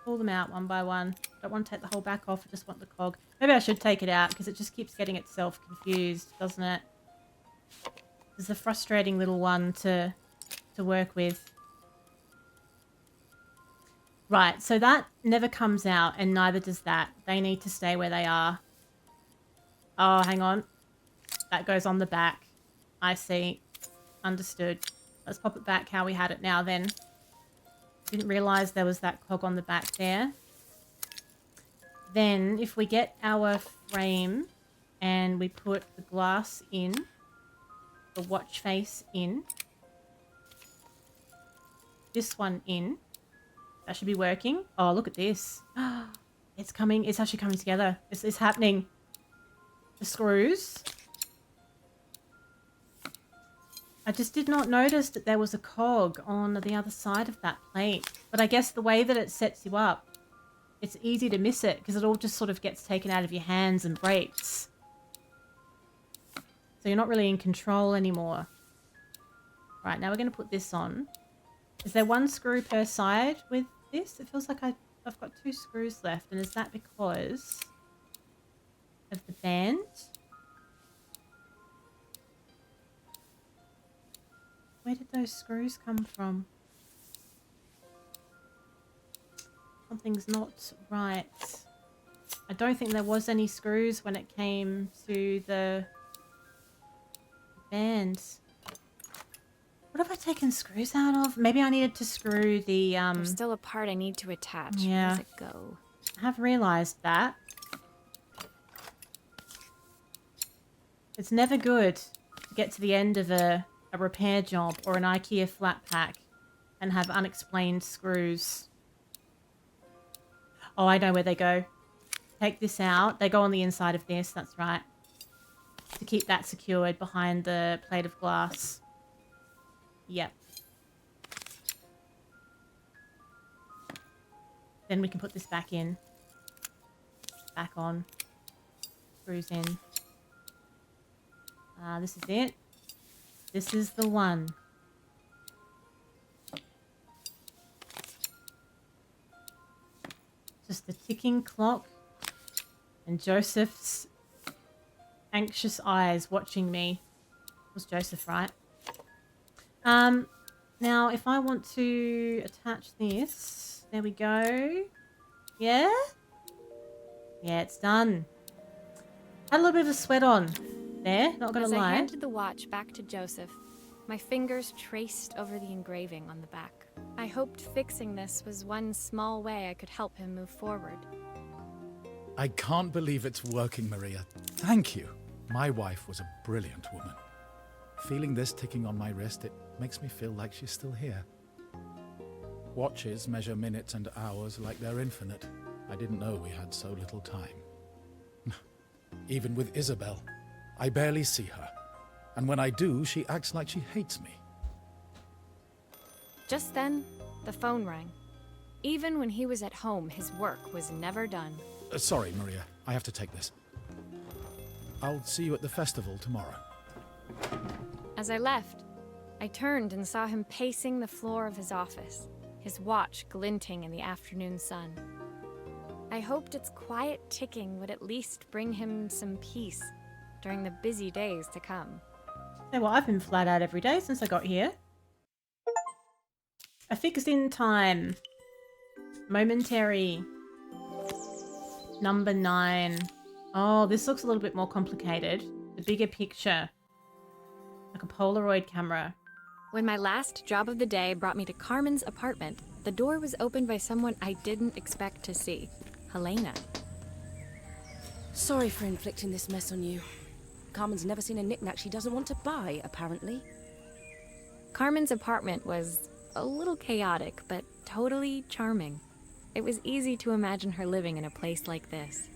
Pull them out one by one. Don't want to take the whole back off. I just want the cog. Maybe I should take it out because it just keeps getting itself confused, doesn't it? It's a frustrating little one to work with. Right, so that never comes out and neither does that. They need to stay where they are. Oh, hang on. That goes on the back. I see. Understood. Let's pop it back how we had it now then. Didn't realise there was that cog on the back there. Then if we get our frame and we put the glass in, the watch face in, this one in, that should be working. Oh, look at this. It's coming. It's actually coming together. It's happening. The screws. I just did not notice that there was a cog on the other side of that plate. But I guess the way that it sets you up, it's easy to miss it because it all just sort of gets taken out of your hands and breaks. So you're not really in control anymore. Right, now we're going to put this on. Is there one screw per side with this? It feels like I've got 2 screws left. And is that because of the band? Where did those screws come from? Something's not right. I don't think there was any screws when it came to the band. What have I taken screws out of? Maybe I needed to screw the There's still a part I need to attach. Yeah. Where does it go? I have realised that. It's never good to get to the end of a repair job or an IKEA flat pack and have unexplained screws. Oh, I know where they go. Take this out. They go on the inside of this, that's right. To keep that secured behind the plate of glass. Yep. Then we can put this back in. Back on. Screws in. This is it. This is the one. Just the ticking clock and Joseph's anxious eyes watching me. It was Joseph, right? Now if I want to attach this, there we go. Yeah? Yeah, it's done. Had a little bit of a sweat on there, not gonna As lie. I handed the watch back to Joseph, my fingers traced over the engraving on the back. I hoped fixing this was one small way I could help him move forward. I can't believe it's working, Maria. Thank you. My wife was a brilliant woman. Feeling this ticking on my wrist, it makes me feel like she's still here. Watches measure minutes and hours like they're infinite. I didn't know we had so little time. Even with Isabel, I barely see her. And when I do, she acts like she hates me. Just then, the phone rang. Even when he was at home, his work was never done. Sorry, Maria. I have to take this. I'll see you at the festival tomorrow. As I left, I turned and saw him pacing the floor of his office, his watch glinting in the afternoon sun. I hoped its quiet ticking would at least bring him some peace during the busy days to come. Hey, well, I've been flat out every day since I got here. A fixed in time. Momentary. Number 9. Oh, this looks a little bit more complicated. The bigger picture. Like a Polaroid camera. When my last job of the day brought me to Carmen's apartment, the door was opened by someone I didn't expect to see. Helena. Sorry for inflicting this mess on you. Carmen's never seen a knickknack she doesn't want to buy, apparently. Carmen's apartment was a little chaotic, but totally charming. It was easy to imagine her living in a place like this.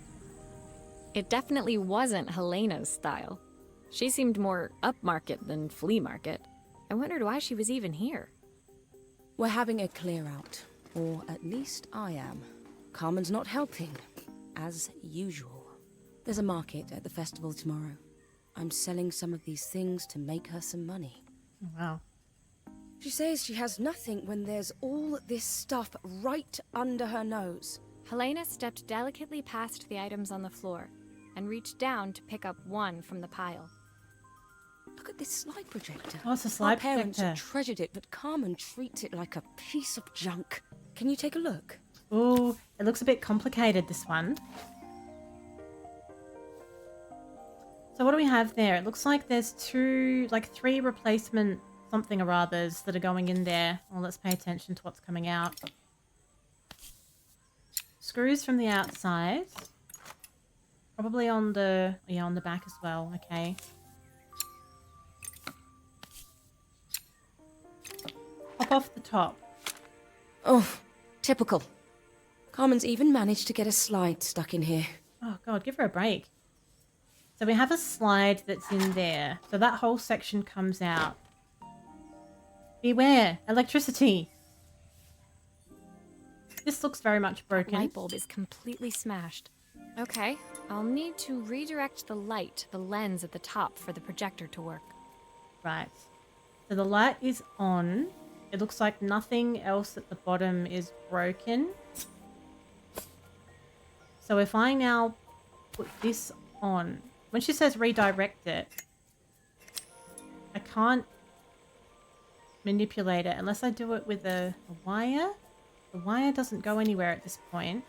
It definitely wasn't Helena's style. She seemed more upmarket than flea market. I wondered why she was even here. We're having a clear out, or at least I am. Carmen's not helping, as usual. There's a market at the festival tomorrow. I'm selling some of these things to make her some money. Wow. She says she has nothing when there's all this stuff right under her nose. Helena stepped delicately past the items on the floor and reached down to pick up one from the pile. Look at this slide projector. Oh, it's a Our slide parents projector. treasured it, but Carmen treats it like a piece of junk. Can you take a look? Oh, it looks a bit complicated, this one. So what do we have there? It looks like there's 3 replacement something or others that are going in there. Well, let's pay attention to what's coming out. screws from the outside. Probably on the, yeah, on the back as well. Okay. Pop off the top. Oh, typical. Carmen's even managed to get a slide stuck in here. Oh god, give her a break. So we have a slide that's in there. So that whole section comes out. Beware, electricity. This looks very much broken. Light bulb is completely smashed. Okay, I'll need to redirect the light, the lens at the top for the projector to work. Right. So the light is on. It looks like nothing else at the bottom is broken. So if I now put this on, when she says redirect it, I can't manipulate it unless I do it with a wire. The wire doesn't go anywhere at this point.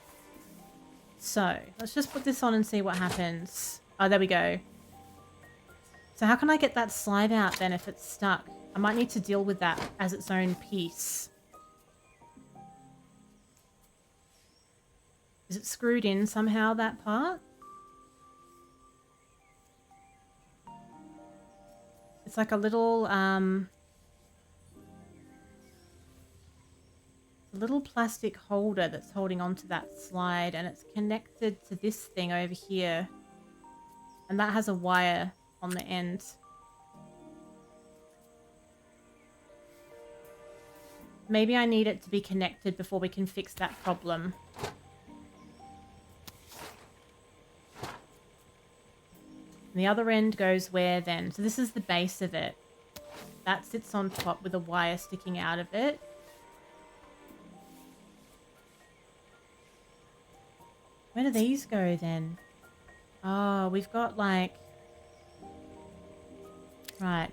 So let's just put this on and see what happens. Oh, there we go. So how can I get that slide out then if it's stuck? I might need to deal with that as its own piece. Is it screwed in somehow, that part? It's like a little plastic holder that's holding onto that slide, and it's connected to this thing over here. And that has a wire on the end. Maybe I need it to be connected before we can fix that problem. And the other end goes where then? So this is the base of it. That sits on top with a wire sticking out of it. Where do these go then? Oh, we've got like... Right.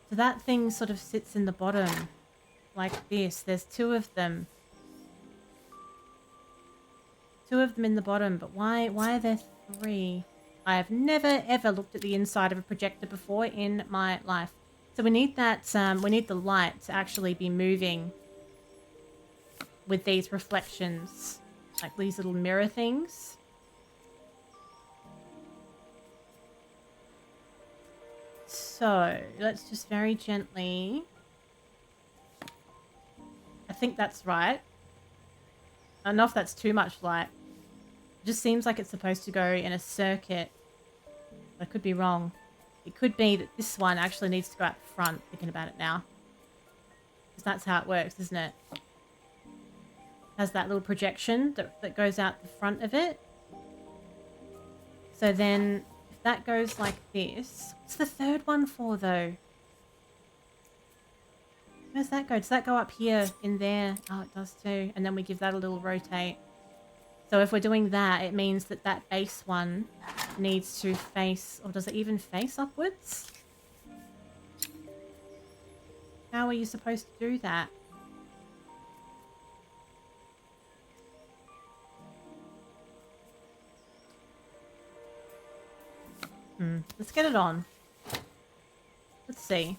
So that thing sort of sits in the bottom. Like this. There's two of them. Two of them in the bottom, but why are there three? I have never ever looked at the inside of a projector before in my life. So we need that, we need the light to actually be moving with these reflections. Like these little mirror things. So let's just very gently... I think that's right. I don't know if that's too much light. It just seems like it's supposed to go in a circuit. I could be wrong. It could be that this one actually needs to go out the front, thinking about it now. Because that's how it works, isn't it? It has that little projection that goes out the front of it. So then, if that goes like this... What's the third one for, though? Where's that go? Does that go up here in there? Oh, it does too. And then we give that a little rotate. So if we're doing that, it means that that base one needs to face... Or does it even face upwards? How are you supposed to do that? Let's get it on. Let's see.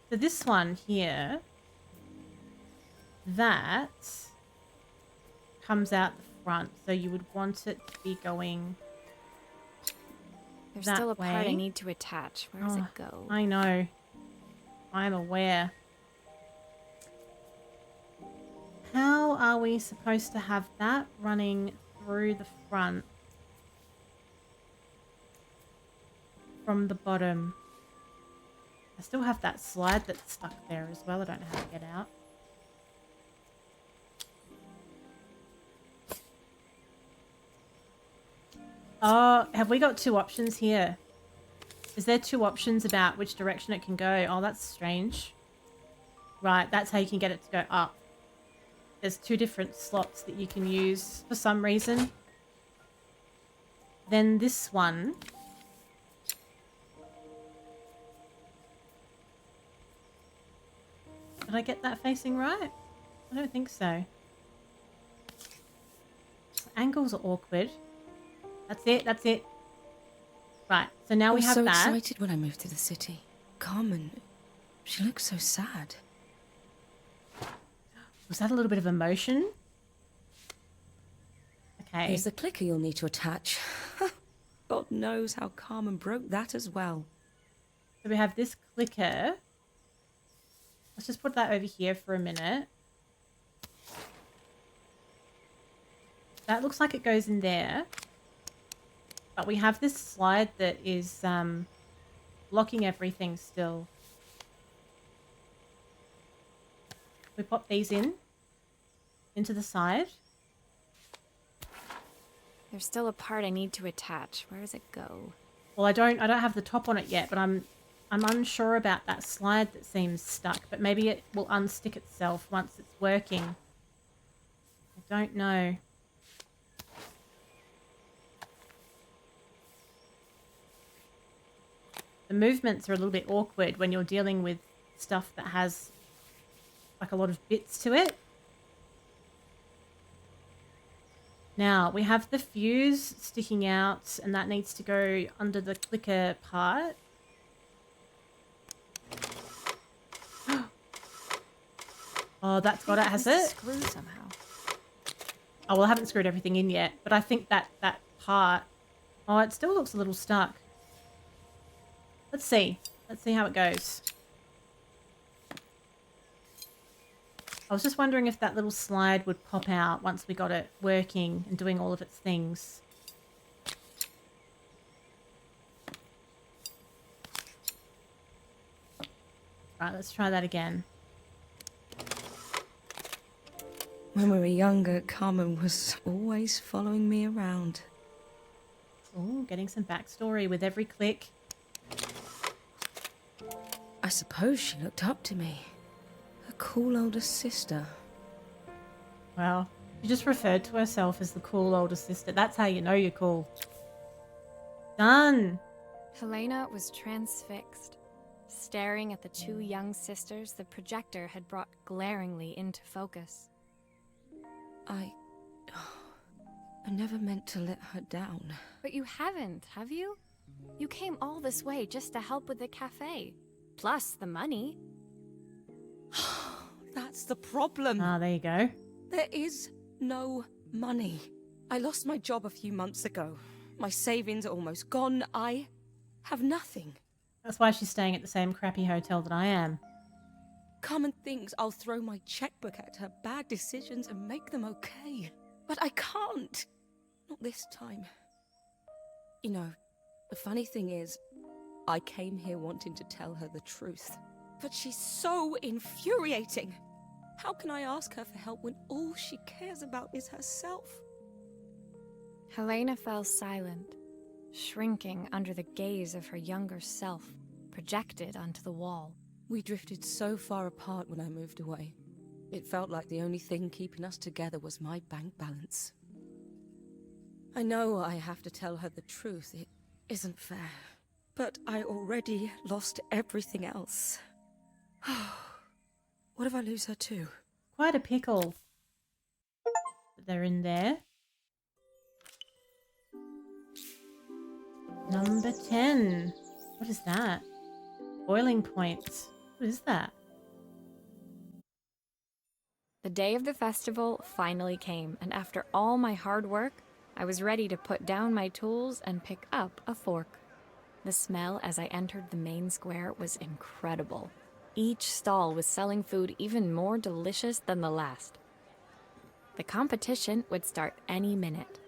So this one here, that comes out the front. So you would want it to be going There's that still a part I way. need to attach. Where does it go? I know. I'm aware. How are we supposed to have that running through the front from the bottom? I still have that slide that's stuck there as well. I don't know how to get out. Oh, have we got two options here? Is there two options about which direction it can go? Oh, that's strange. Right, that's how you can get it to go up. There's two different slots that you can use for some reason. Then this one... Did I get that facing right? I don't think so. Angles are awkward. That's it, that's it. Right, so now we have that. I was so excited when I moved to the city. Carmen, she looks so sad. Was that a little bit of emotion? Okay. Here's the clicker you'll need to attach. God knows how Carmen broke that as well. So we have this clicker. Let's just put that over here for a minute. That looks like it goes in there. But we have this slide that is blocking everything still. We pop these into the side. There's still a part I need to attach. Where does it go? Well, I don't have the top on it yet, but I'm unsure about that slide that seems stuck, but maybe it will unstick itself once it's working. I don't know. The movements are a little bit awkward when you're dealing with stuff that has like a lot of bits to it. Now, we have the fuse sticking out, and that needs to go under the clicker part. Oh, that's got it, has it? Screw somehow. Oh, well, I haven't screwed everything in yet, but I think that part... Oh, it still looks a little stuck. Let's see. Let's see how it goes. I was just wondering if that little slide would pop out once we got it working and doing all of its things. Right, let's try that again. When we were younger, Carmen was always following me around. Oh, getting some backstory with every click. I suppose she looked up to me. A cool older sister. Well, she just referred to herself as the cool older sister. That's how you know you're cool. Done! Helena was transfixed, staring at the two young sisters the projector had brought glaringly into focus. I never meant to let her down. But you haven't, have you? You came all this way just to help with the cafe. Plus the money. That's the problem. Ah, there you go. There is no money. I lost my job a few months ago. My savings are almost gone. I have nothing. That's why she's staying at the same crappy hotel that I am. Carmen thinks I'll throw my checkbook at her bad decisions and make them okay. But I can't. Not this time. You know, the funny thing is, I came here wanting to tell her the truth. But she's so infuriating. How can I ask her for help when all she cares about is herself? Helena fell silent, shrinking under the gaze of her younger self, projected onto the wall. We drifted so far apart when I moved away. It felt like the only thing keeping us together was my bank balance. I know I have to tell her the truth. It isn't fair. But I already lost everything else. What if I lose her too? Quite a pickle. They're in there. Number 10. What is that? Boiling points. What is that? The day of the festival finally came, and after all my hard work, I was ready to put down my tools and pick up a fork. The smell as I entered the main square was incredible. Each stall was selling food even more delicious than the last. The competition would start any minute.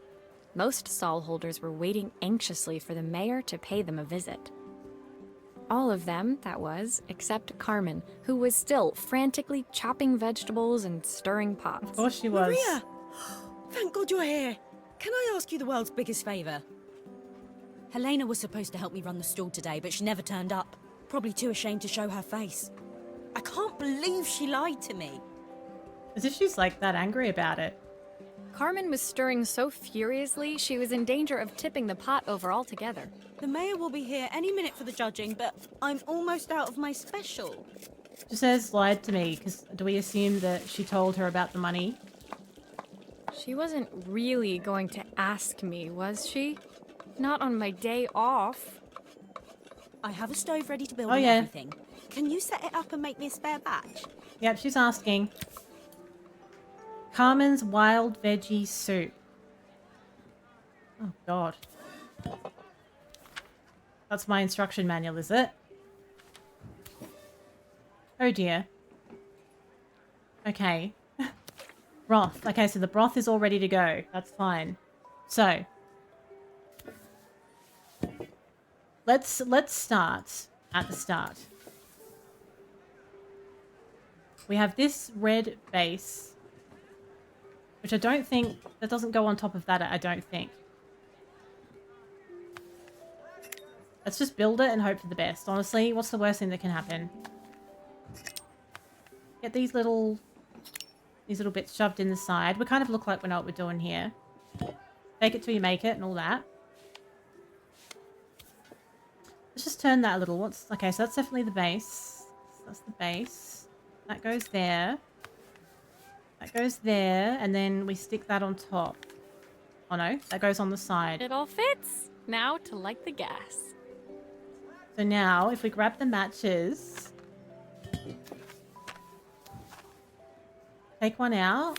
Most stall holders were waiting anxiously for the mayor to pay them a visit. All of them, that was, except Carmen, who was still frantically chopping vegetables and stirring pots. Of course she was. Maria! Thank God you're here. Can I ask you the world's biggest favour? Helena was supposed to help me run the stall today, but she never turned up. Probably too ashamed to show her face. I can't believe she lied to me. As if she's like that angry about it. Carmen was stirring so furiously she was in danger of tipping the pot over altogether. The mayor will be here any minute for the judging, but I'm almost out of my special. She says lied to me, because do we assume that she told her about the money? She wasn't really going to ask me, was she? Not on my day off. I have a stove ready to build Oh, and yeah. everything. Can you set it up and make me a spare batch? Yep, she's asking. Carmen's wild veggie soup. Oh, God. That's my instruction manual, is it? Oh, dear. Okay. Broth. Okay, so the broth is all ready to go. That's fine. So, let's start at the start. We have this red base, which I don't think... That doesn't go on top of that, I don't think. Let's just build it and hope for the best. Honestly, what's the worst thing that can happen? Get these little bits shoved in the side. We kind of look like we know what we're doing here. Fake it till you make it and all that. Let's just turn that a little. Okay, so that's definitely the base. That's the base. That goes there. That goes there. And then we stick that on top. Oh no, that goes on the side. It all fits. Now to light the gas. So now, if we grab the matches, take one out.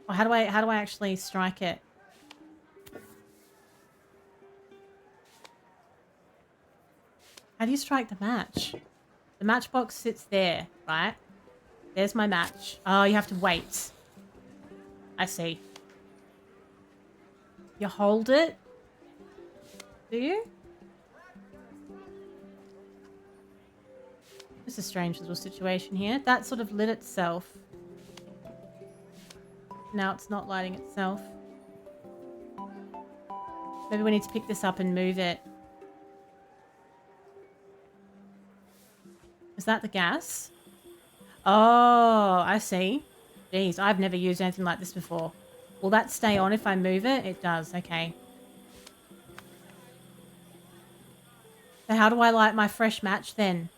Oh, how do I actually strike it? How do you strike the match? The matchbox sits there, right? There's my match. Oh, you have to wait. I see. You hold it. Do you? It's a strange little situation here. That sort of lit itself. Now it's not lighting itself. Maybe we need to pick this up and move it. Is that the gas? Oh, I see. Jeez, I've never used anything like this before. Will that stay on if I move it? It does, okay. So how do I light my fresh match then?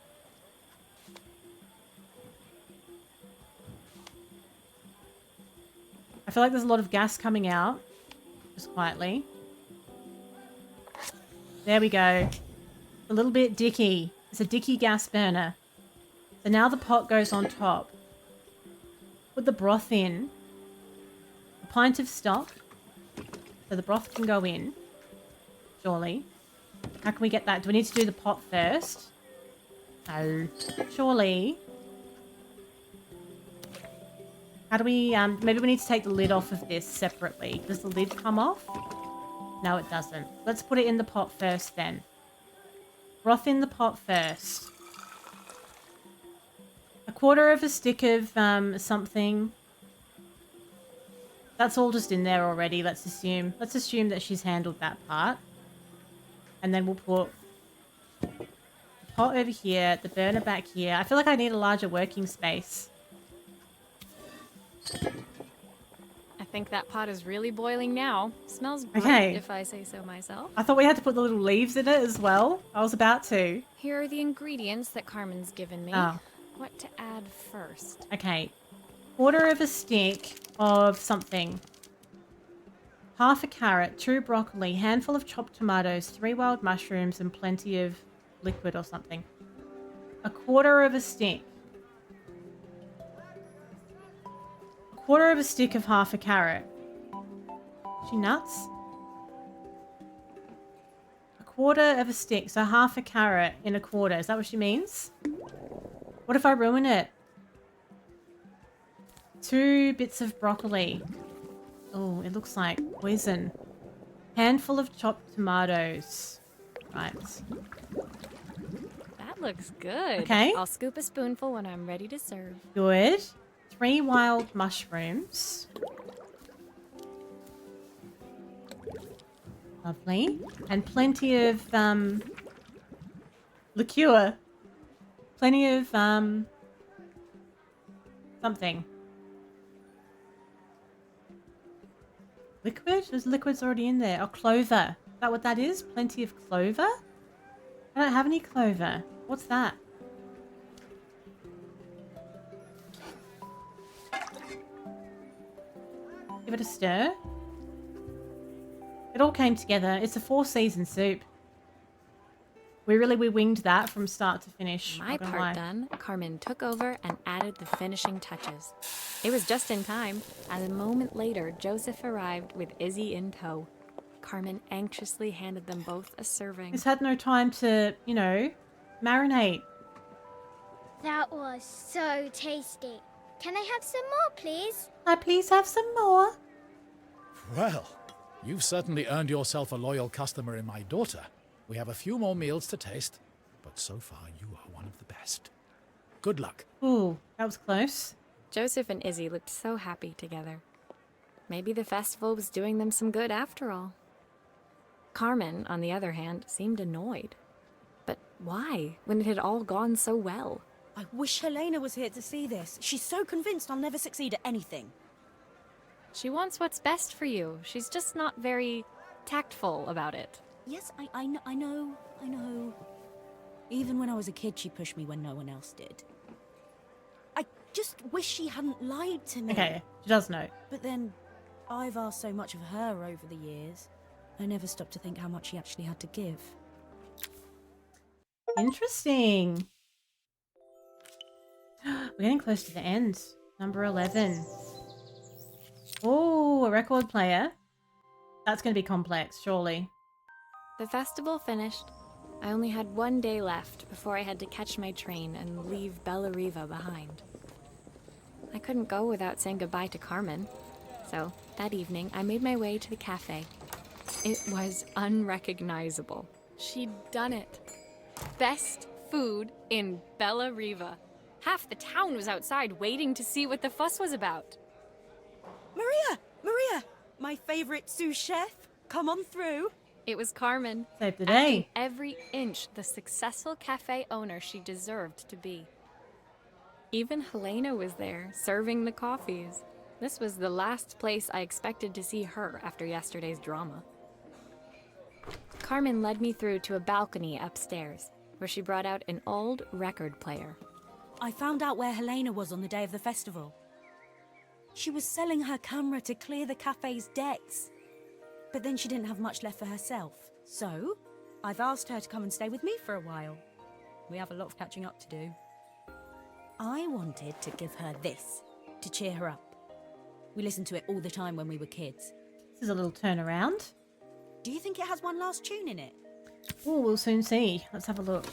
I feel like there's a lot of gas coming out. Just quietly. There we go. A little bit dicky. It's a dicky gas burner. So now the pot goes on top. Put the broth in. A pint of stock. So the broth can go in. Surely. How can we get that? Do we need to do the pot first? No. Surely. How do we... maybe we need to take the lid off of this separately. Does the lid come off? No, it doesn't. Let's put it in the pot first then. Broth in the pot first. A quarter of a stick of something. That's all just in there already, let's assume. Let's assume that she's handled that part. And then we'll put the pot over here, the burner back here. I feel like I need a larger working space. I think that pot is really boiling now. Smells bright, Okay. if I say so myself. I thought we had to put the little leaves in it as well. I was about to. Here are the ingredients that Carmen's given me. Oh. What to add first? Okay. Quarter of a stick of something. Half a carrot, 2 broccoli, handful of chopped tomatoes, 3 wild mushrooms, and plenty of liquid or something. A quarter of a stick. A quarter of a stick of half a carrot. Is she nuts? A quarter of a stick, so half a carrot in a quarter. Is that what she means? What if I ruin it? 2 bits of broccoli. Oh, it looks like poison. Handful of chopped tomatoes. Right. That looks good. Okay. I'll scoop a spoonful when I'm ready to serve. Good. 3 wild mushrooms. Lovely. And plenty of liqueur. Plenty of something. Liquid? There's liquids already in there. Oh, clover. Is that what that is? Plenty of clover? I don't have any clover. What's that? Give it a stir. It all came together. It's a 4-season soup. We winged that from start to finish. My Not gonna part lie. done, Carmen took over and added the finishing touches. It was just in time, as a moment later, Joseph arrived with Izzy in tow. Carmen anxiously handed them both a serving. He's had no time to, marinate. That was so tasty. Can I have some more, please? I please have some more? Well, you've certainly earned yourself a loyal customer in my daughter. We have a few more meals to taste, but so far you are one of the best. Good luck. Ooh, that was close. Joseph and Izzy looked so happy together. Maybe the festival was doing them some good after all. Carmen, on the other hand, seemed annoyed. But why, when it had all gone so well? I wish Helena was here to see this. She's so convinced I'll never succeed at anything. She wants what's best for you. She's just not very tactful about it. Yes, I know. Even when I was a kid, she pushed me when no one else did. I just wish she hadn't lied to me. Okay, she does know. But then, I've asked so much of her over the years. I never stopped to think how much she actually had to give. Interesting. We're getting close to the end. Number 11. Oh, a record player. That's going to be complex, surely. The festival finished. I only had one day left before I had to catch my train and leave Bella Riva behind. I couldn't go without saying goodbye to Carmen. So, that evening, I made my way to the cafe. It was unrecognizable. She'd done it. Best food in Bella Riva. Half the town was outside waiting to see what the fuss was about. Maria! My favorite sous chef. Come on through. It was Carmen. Save the Acting day. every inch the successful cafe owner she deserved to be. Even Helena was there, serving the coffees. This was the last place I expected to see her after yesterday's drama. Carmen led me through to a balcony upstairs, where she brought out an old record player. I found out where Helena was on the day of the festival. She was selling her camera to clear the cafe's debts. But then she didn't have much left for herself. So, I've asked her to come and stay with me for a while. We have a lot of catching up to do. I wanted to give her this, to cheer her up. We listened to it all the time when we were kids. This is a little turnaround. Do you think it has one last tune in it? Oh, we'll soon see. Let's have a look.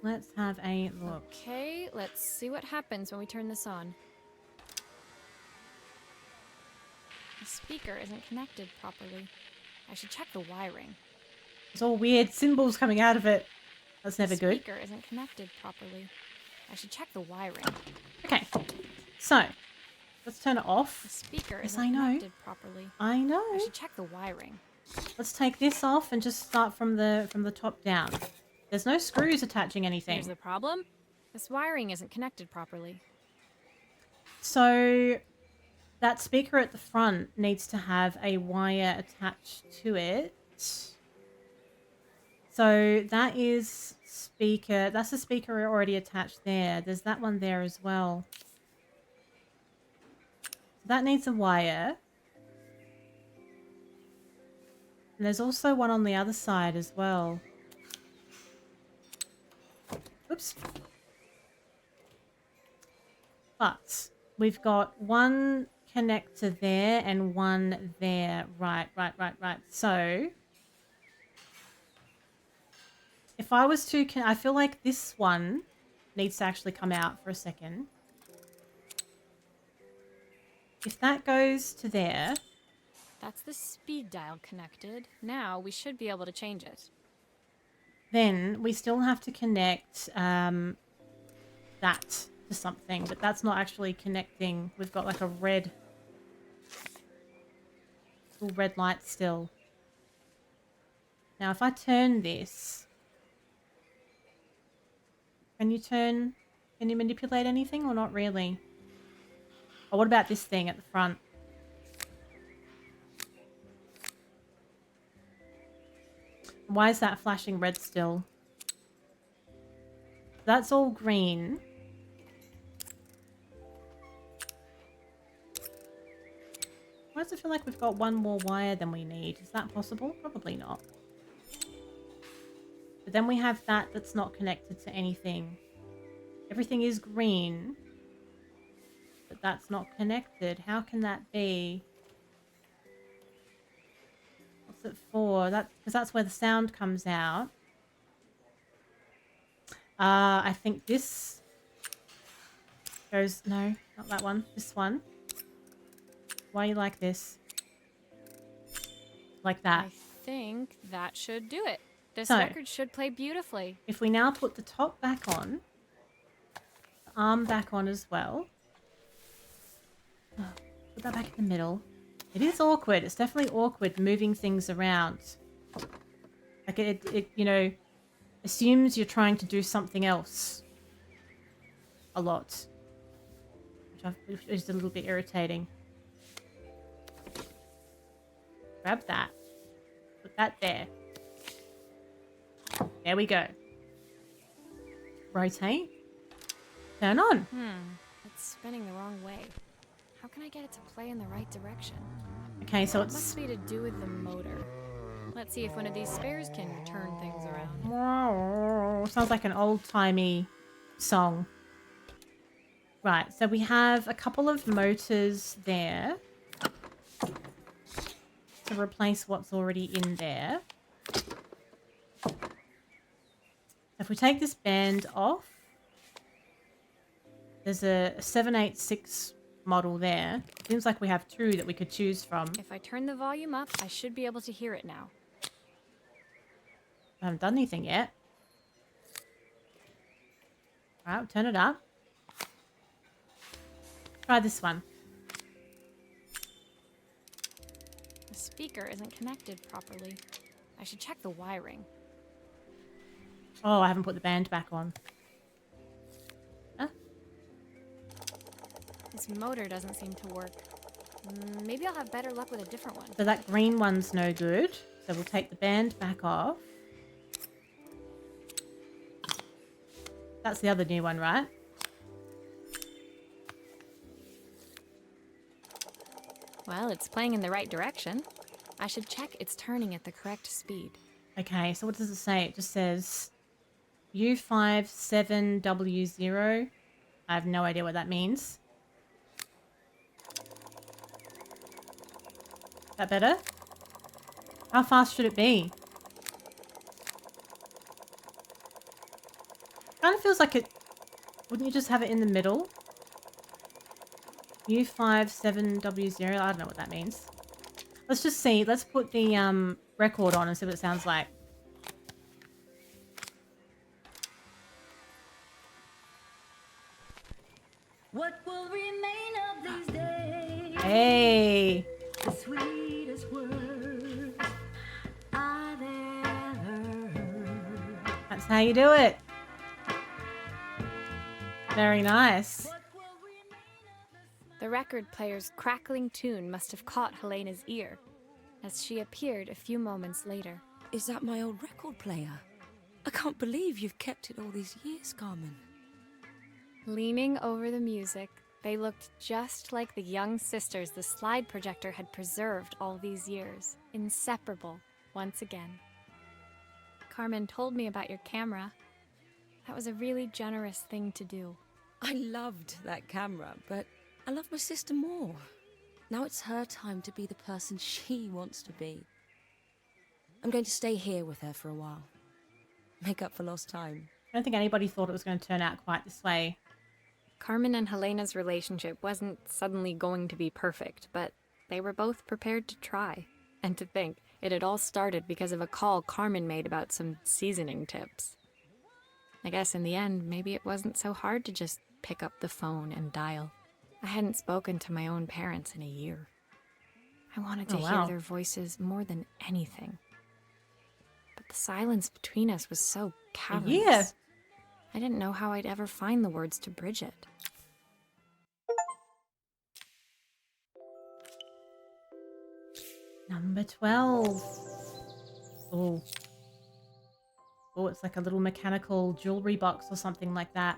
Let's have a look. Okay, let's see what happens when we turn this on. The speaker isn't connected properly. I should check the wiring. There's all weird symbols coming out of it. That's never The good. speaker isn't connected properly. I should check the wiring. Okay, so let's turn it The off. speaker Yes, isn't I know. connected properly. I know. I should check the wiring. Let's take this off and just start from the top down. There's no screws attaching anything. Here's the problem. This wiring isn't connected properly. So that speaker at the front needs to have a wire attached to it. So that is speaker. That's the speaker already attached there. There's that one there as well. That needs a wire. And there's also one on the other side as well. Oops. But we've got one connector there and one there. Right. So if I was to, I feel like this one needs to actually come out for a second. If that goes to there, That's the speed dial connected. Now we should be able to change it. then we still have to connect that to something, but that's not actually connecting. We've got like a red light still. Now if I turn this, can you manipulate anything or not really? Oh, what about this thing at the front? Why is that flashing red still? That's all green. Why does it feel like we've got one more wire than we need? Is that possible? Probably not. But then we have that that's not connected to anything. Everything is green, but that's not connected. How can that be? What's it for? Because that's where the sound comes out. I think this goes... No, not that one. This one. Why you like this? Like that. I think that should do it. This So, record should play beautifully. if we now put the top back on, the arm back on as well. Oh, put that back in the middle. It is awkward. It's definitely awkward moving things around. Like it you know, assumes you're trying to do something else a lot, which is a little bit irritating. Grab that. Put that there. There we go. Rotate. Turn on. It's spinning the wrong way. How can I get it to play in the right direction? Okay, so It it's... must be to do with the motor. Let's see if one of these spares can turn things around. Sounds like an old-timey song. Right, so we have a couple of motors there to replace what's already in there. If we take this band off, there's a 786 model there. Seems like we have two that we could choose from. If I turn the volume up, I should be able to hear it now. I haven't done anything yet. All right, turn it up. Try this one. The speaker isn't connected properly. I should check the wiring. Oh, I haven't put the band back on. Huh? This motor doesn't seem to work. Maybe I'll have better luck with a different one. So that green one's no good. So we'll take the band back off. That's the other new one, right? Well, it's playing in the right direction. I should check it's turning at the correct speed. Okay, so what does it say? It just says U57W0. I have no idea what that means. Is that better? How fast should it be? Kind of feels like it... Wouldn't you just have it in the middle? U57W0. I don't know what that means. Let's just see. Let's put the record on and see what it sounds like. What will remain of these days? Hey! The sweetest words I've ever heard. That's how you do it. Very nice. The record player's crackling tune must have caught Helena's ear, as she appeared a few moments later. Is that my old record player? I can't believe you've kept it all these years, Carmen. Leaning over the music, they looked just like the young sisters the slide projector had preserved all these years, inseparable once again. Carmen told me about your camera. That was a really generous thing to do. I loved that camera, but I love my sister more. Now it's her time to be the person she wants to be. I'm going to stay here with her for a while. Make up for lost time. I don't think anybody thought it was going to turn out quite this way. Carmen and Helena's relationship wasn't suddenly going to be perfect, but they were both prepared to try. And to think, it had all started because of a call Carmen made about some seasoning tips. I guess in the end, maybe it wasn't so hard to just pick up the phone and dial. I hadn't spoken to my own parents in a year. I wanted to hear their voices more than anything. But the silence between us was so cavernous. Yeah. I didn't know how I'd ever find the words to bridge it. Number 12. Oh. Oh, it's like a little mechanical jewelry box or something like that.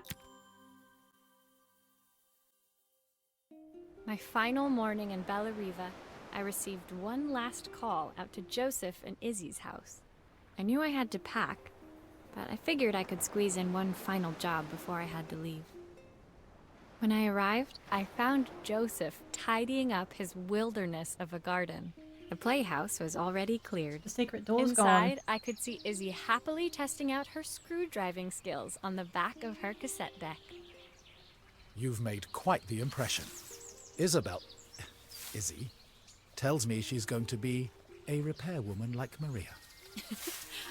My final morning in Bella Riva, I received one last call out to Joseph and Izzy's house. I knew I had to pack, but I figured I could squeeze in one final job before I had to leave. When I arrived, I found Joseph tidying up his wilderness of a garden. The playhouse was already cleared. The secret door's Inside, gone. I could see Izzy happily testing out her screw-driving skills on the back of her cassette deck. You've made quite the impression. Izzy, tells me she's going to be a repairwoman like Maria.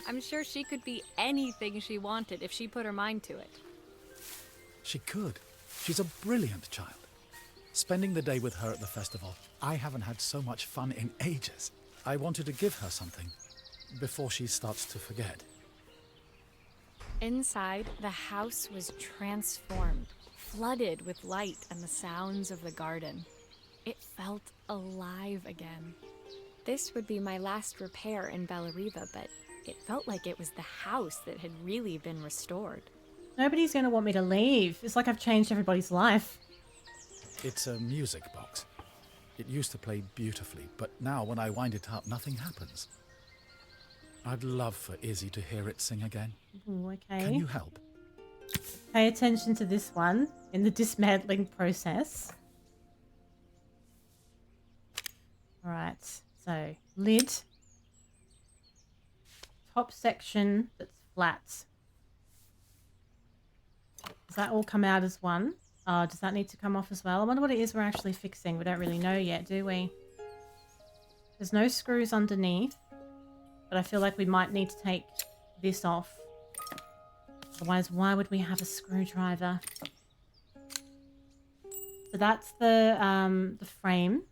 I'm sure she could be anything she wanted if she put her mind to it. She could. She's a brilliant child. Spending the day with her at the festival, I haven't had so much fun in ages. I wanted to give her something before she starts to forget. Inside, the house was transformed, flooded with light and the sounds of the garden. It felt alive again. This would be my last repair in Bellariva, but it felt like it was the house that had really been restored. Nobody's going to want me to leave. It's like I've changed everybody's life. It's a music box. It used to play beautifully, but now when I wind it up, nothing happens. I'd love for Izzy to hear it sing again. Ooh, okay. Can you help? Pay attention to this one in the dismantling process. Alright, so lid. Top section that's flat. Does that all come out as one? Oh, does that need to come off as well? I wonder what it is we're actually fixing. We don't really know yet, do we? There's no screws underneath, but I feel like we might need to take this off. Otherwise, why would we have a screwdriver? So that's the frame.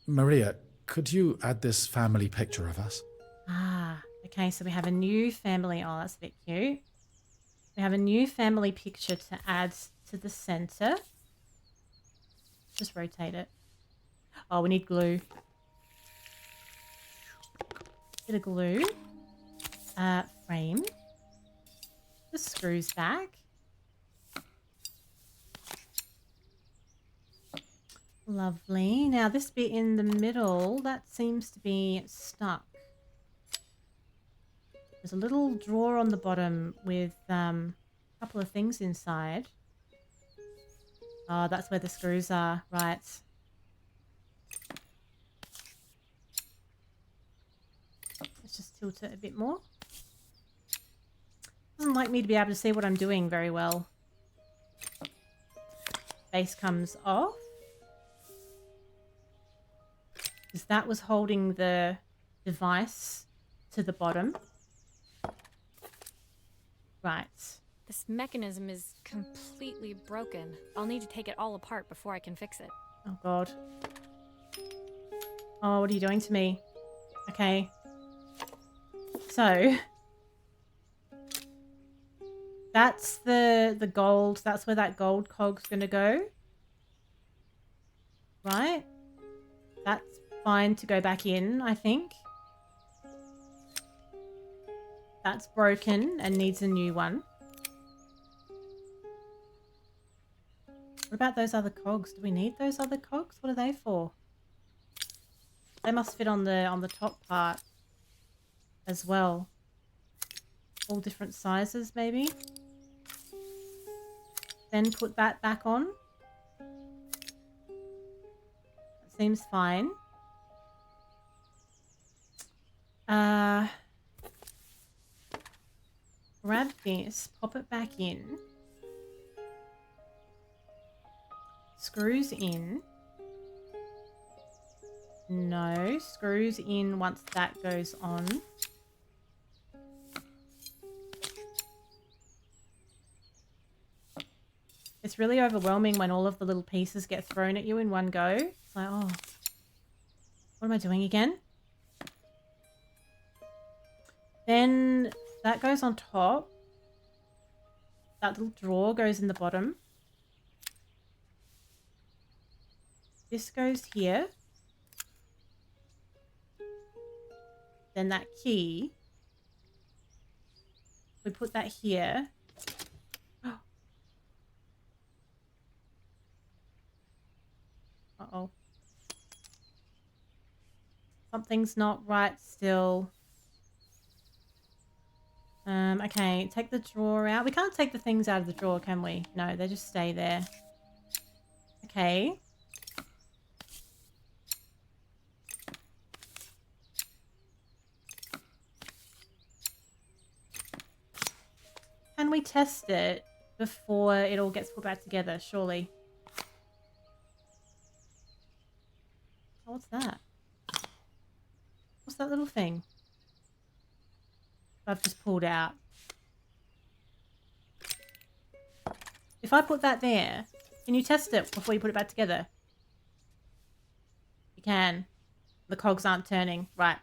Maria, could you add this family picture of us? Ah, okay, so we have a new family. Oh, that's a bit cute. We have a new family picture to add to the center. Just rotate it. Oh, we need glue. Bit of glue. Frame. The screws back. Lovely. Now this bit in the middle, that seems to be stuck. There's a little drawer on the bottom with a couple of things inside. Oh, that's where the screws are. Right. Let's just tilt it a bit more. Doesn't like me to be able to see what I'm doing very well. Base comes off. Because that was holding the device to the bottom. Right. This mechanism is completely broken. I'll need to take it all apart before I can fix it. Oh, God. Oh, what are you doing to me? Okay. So, that's the gold. That's where that gold cog's going to go. Right? That's fine to go back in, I think. That's broken and needs a new one. What about those other cogs? Do we need those other cogs? What are they for? They must fit on the top part as well. All different sizes, maybe. Then put that back on. That seems fine. Grab this, pop it back in. Screws in. No, screws in once that goes on. It's really overwhelming when all of the little pieces get thrown at you in one go. It's like, oh, what am I doing again? Then that goes on top. That little drawer goes in the bottom. This goes here. Then that key, we put that here. Uh-oh. Something's not right still. Okay, take the drawer out. We can't take the things out of the drawer, can we? No, they just stay there. Okay. Can we test it before it all gets put back together, surely? Oh, what's that? What's that little thing I've just pulled out? If I put that there, can you test it before you put it back together? You can. The cogs aren't turning. Right.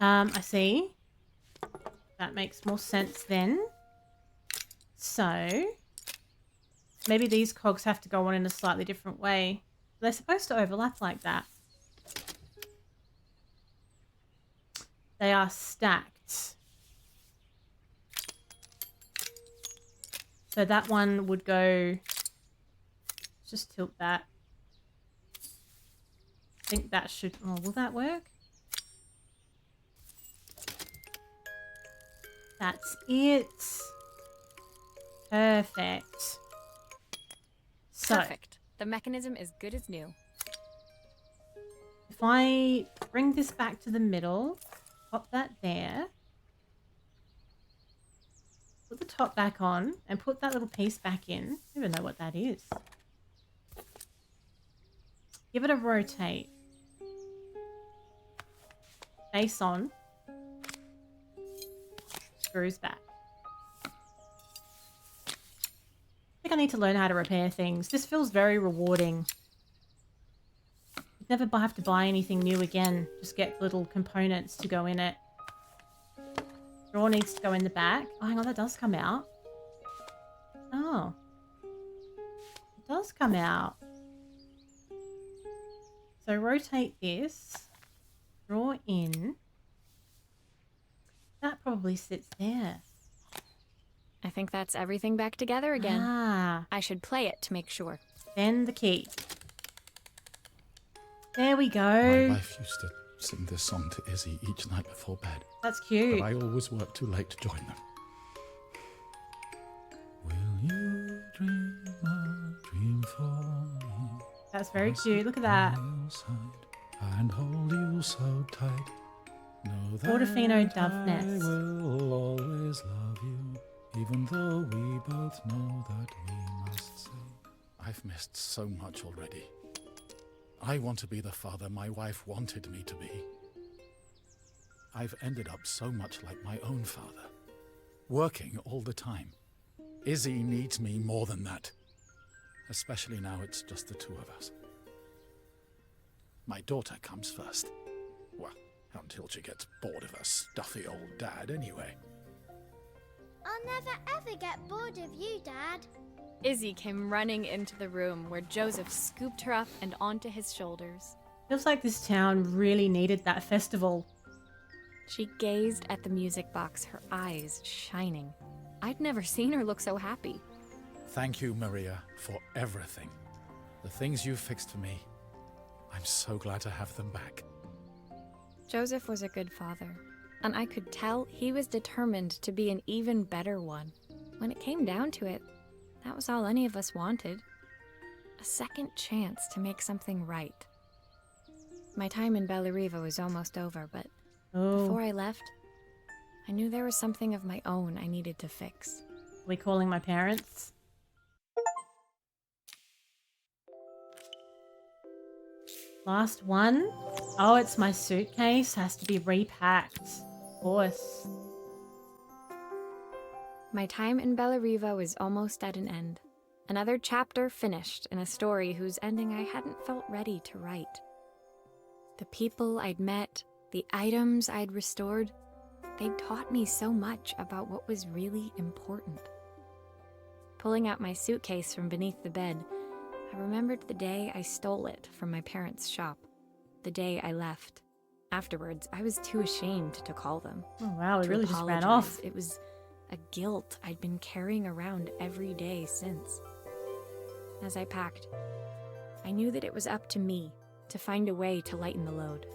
I see. That makes more sense then. So, maybe these cogs have to go on in a slightly different way. They're supposed to overlap like that. They are stacked. So that one would go... Just tilt that. I think that should... Oh, will that work? That's it. Perfect. So, Perfect. The mechanism is good as new. if I bring this back to the middle, pop that there, put the top back on, and put that little piece back in. I don't even know what that is. Give it a rotate. Face on. Screws back. I think I need to learn how to repair things. This feels very rewarding. Never have to buy anything new again. Just get little components to go in it. Drawer needs to go in the back. Oh, hang on, that does come out. Oh. It does come out. So rotate this. Drawer in. That probably sits there. I think that's everything back together again. Ah. I should play it to make sure. Then the key. There we My go. wife used to sing this song to Izzy each night before bed, That's cute. but I always worked too late to join them. Will you dream a dream for me? That's very cute. Look at that. By your side and hold you so tight. Know that Portofino dove I nest. will always love you, even though we both know that we must say. I've missed so much already. I want to be the father my wife wanted me to be. I've ended up so much like my own father, working all the time. Izzy needs me more than that, especially now it's just the two of us. My daughter comes first. Well, until she gets bored of her stuffy old dad anyway. I'll never ever get bored of you, Dad. Izzy came running into the room where Joseph scooped her up and onto his shoulders. Feels like this town really needed that festival. She gazed at the music box, her eyes shining. I'd never seen her look so happy. Thank you, Maria, for everything. The things you fixed for me. I'm so glad to have them back. Joseph was a good father, and I could tell he was determined to be an even better one. When it came down to it, that was all any of us wanted. A second chance to make something right. My time in Bellariva was almost over, but before I left, I knew there was something of my own I needed to fix. Are we calling my parents? Last one. Oh, it's my suitcase. Has to be repacked. Of course. My time in Bellariva was almost at an end. Another chapter finished in a story whose ending I hadn't felt ready to write. The people I'd met, the items I'd restored, they'd taught me so much about what was really important. Pulling out my suitcase from beneath the bed, I remembered the day I stole it from my parents' shop, the day I left. Afterwards, I was too ashamed to call them. Oh wow, we to really just ran apologize. off. It was a guilt I'd been carrying around every day since. As I packed, I knew that it was up to me to find a way to lighten the load.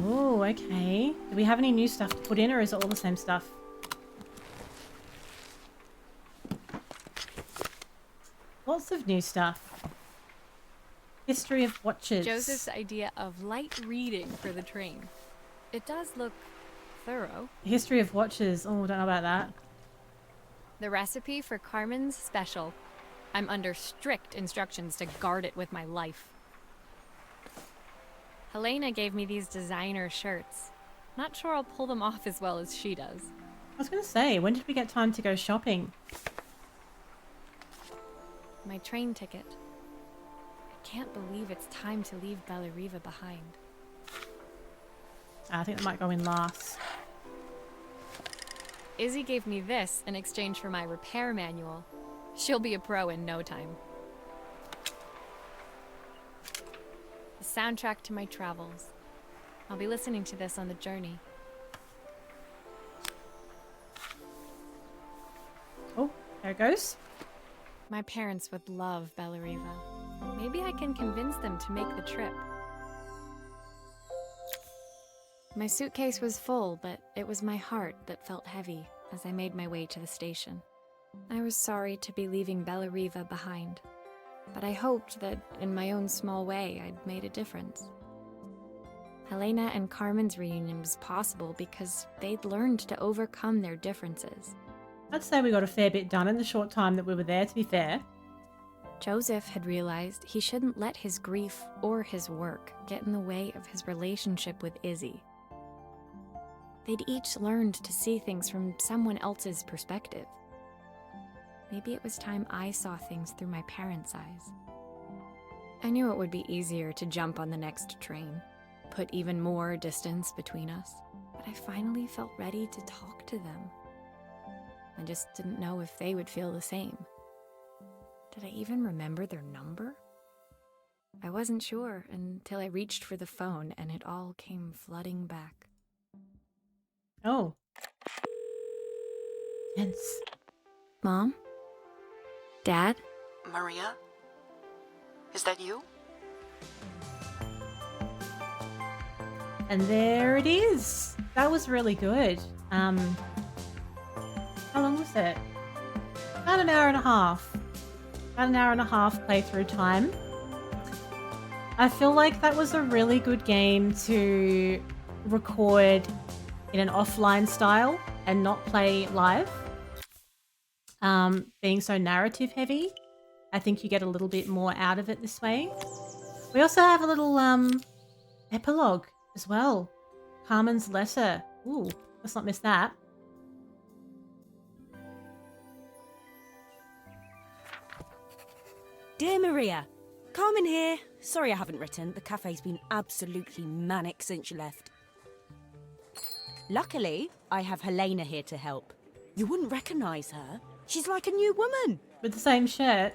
Oh, Oh, okay. Do we have any new stuff to put in, or is it all the same stuff? Lots of new stuff. History of watches. Joseph's idea of light reading for the train. It does look thorough. History of watches. Oh, don't know about that. The recipe for Carmen's special. I'm under strict instructions to guard it with my life. Helena gave me these designer shirts. Not sure I'll pull them off as well as she does. I was going to say, when did we get time to go shopping? My train ticket. I can't believe it's time to leave Bellariva behind. I think that might go in last. Izzy gave me this in exchange for my repair manual. She'll be a pro in no time. The soundtrack to my travels. I'll be listening to this on the journey. Oh, there it goes. My parents would love Bellariva. Maybe I can convince them to make the trip. My suitcase was full, but it was my heart that felt heavy as I made my way to the station. I was sorry to be leaving Bellariva behind, but I hoped that in my own small way I'd made a difference. Helena and Carmen's reunion was possible because they'd learned to overcome their differences. I'd say we got a fair bit done in the short time that we were there, to be fair. Joseph had realized he shouldn't let his grief or his work get in the way of his relationship with Izzy. They'd each learned to see things from someone else's perspective. Maybe it was time I saw things through my parents' eyes. I knew it would be easier to jump on the next train, put even more distance between us, but I finally felt ready to talk to them. I just didn't know if they would feel the same. Did I even remember their number? I wasn't sure until I reached for the phone and it all came flooding back. Oh. Tense. Mom? Dad? Maria? Is that you? And there it is. That was really good. How long was it? About an hour and a half. About an hour and a half playthrough time. I feel like that was a really good game to record in an offline style and not play live. Being so narrative heavy, I think you get a little bit more out of it this way. We also have a little epilogue as well. Carmen's letter. Ooh, let's not miss that. Dear Maria, Carmen here. Sorry I haven't written. The cafe's been absolutely manic since you left. Luckily, I have Helena here to help. You wouldn't recognise her. She's like a new woman. With the same shirt.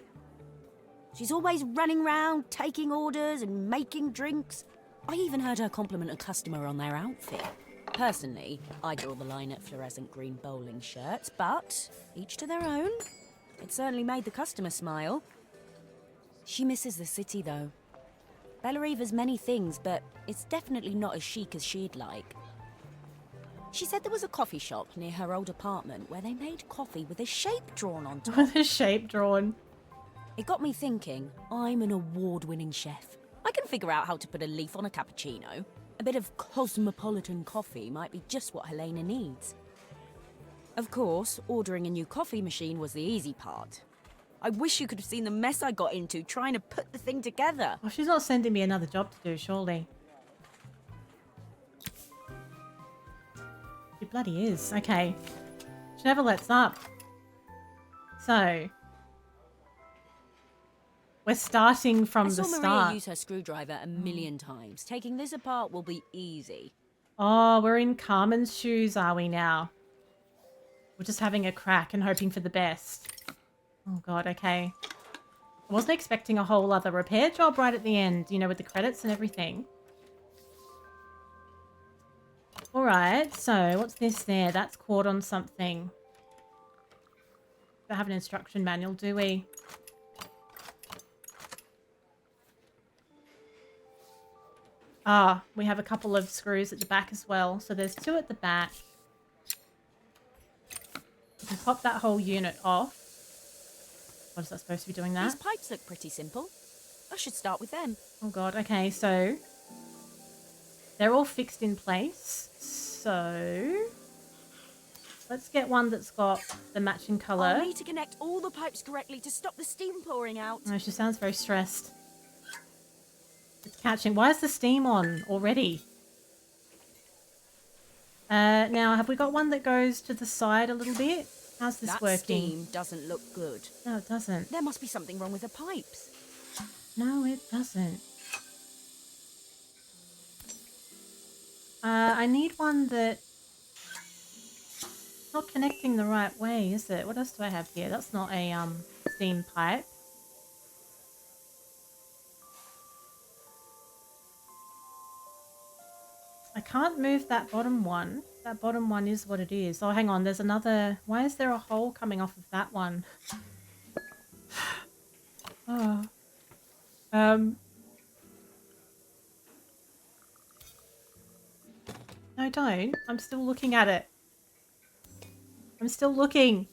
She's always running round, taking orders and making drinks. I even heard her compliment a customer on their outfit. Personally, I draw the line at fluorescent green bowling shirts, but each to their own. It certainly made the customer smile. She misses the city, though. Bellariva's many things, but it's definitely not as chic as she'd like. She said there was a coffee shop near her old apartment where they made coffee with a shape drawn on top. With a shape drawn. It got me thinking, I'm an award-winning chef. I can figure out how to put a leaf on a cappuccino. A bit of cosmopolitan coffee might be just what Helena needs. Of course, ordering a new coffee machine was the easy part. I wish you could have seen the mess I got into trying to put the thing together. Well, she's not sending me another job to do, surely. She bloody is. Okay. She never lets up. So, we're starting from the I saw Maria start. use her screwdriver a million times. Taking this apart will be easy. Oh, we're in Carmen's shoes, are we now? We're just having a crack and hoping for the best. Oh god, okay. I wasn't expecting a whole other repair job right at the end, you know, with the credits and everything. Alright, so what's this there? That's caught on something. Don't have an instruction manual, do we? Ah, we have a couple of screws at the back as well. So there's 2 at the back. We can pop that whole unit off. What is that supposed to be doing These that? pipes look pretty simple. I should start with them. Oh god, okay, so they're all fixed in place. So let's get one that's got the matching I'll colour. need to connect all the pipes correctly to stop the steam pouring out. Oh, she sounds very stressed. It's catching. Why is the steam on already? Now, have we got one that goes to the side a little bit? How's this That working? steam doesn't look good. No, it doesn't. There must be something wrong with the pipes. No, it doesn't. I need one that... not connecting the right way, is it? What else do I have here? That's not a steam pipe. I can't move that bottom one. That bottom one is what it is. Oh, hang on. There's another... Why is there a hole coming off of that one? Oh. No, don't. I'm still looking at it. I'm still looking.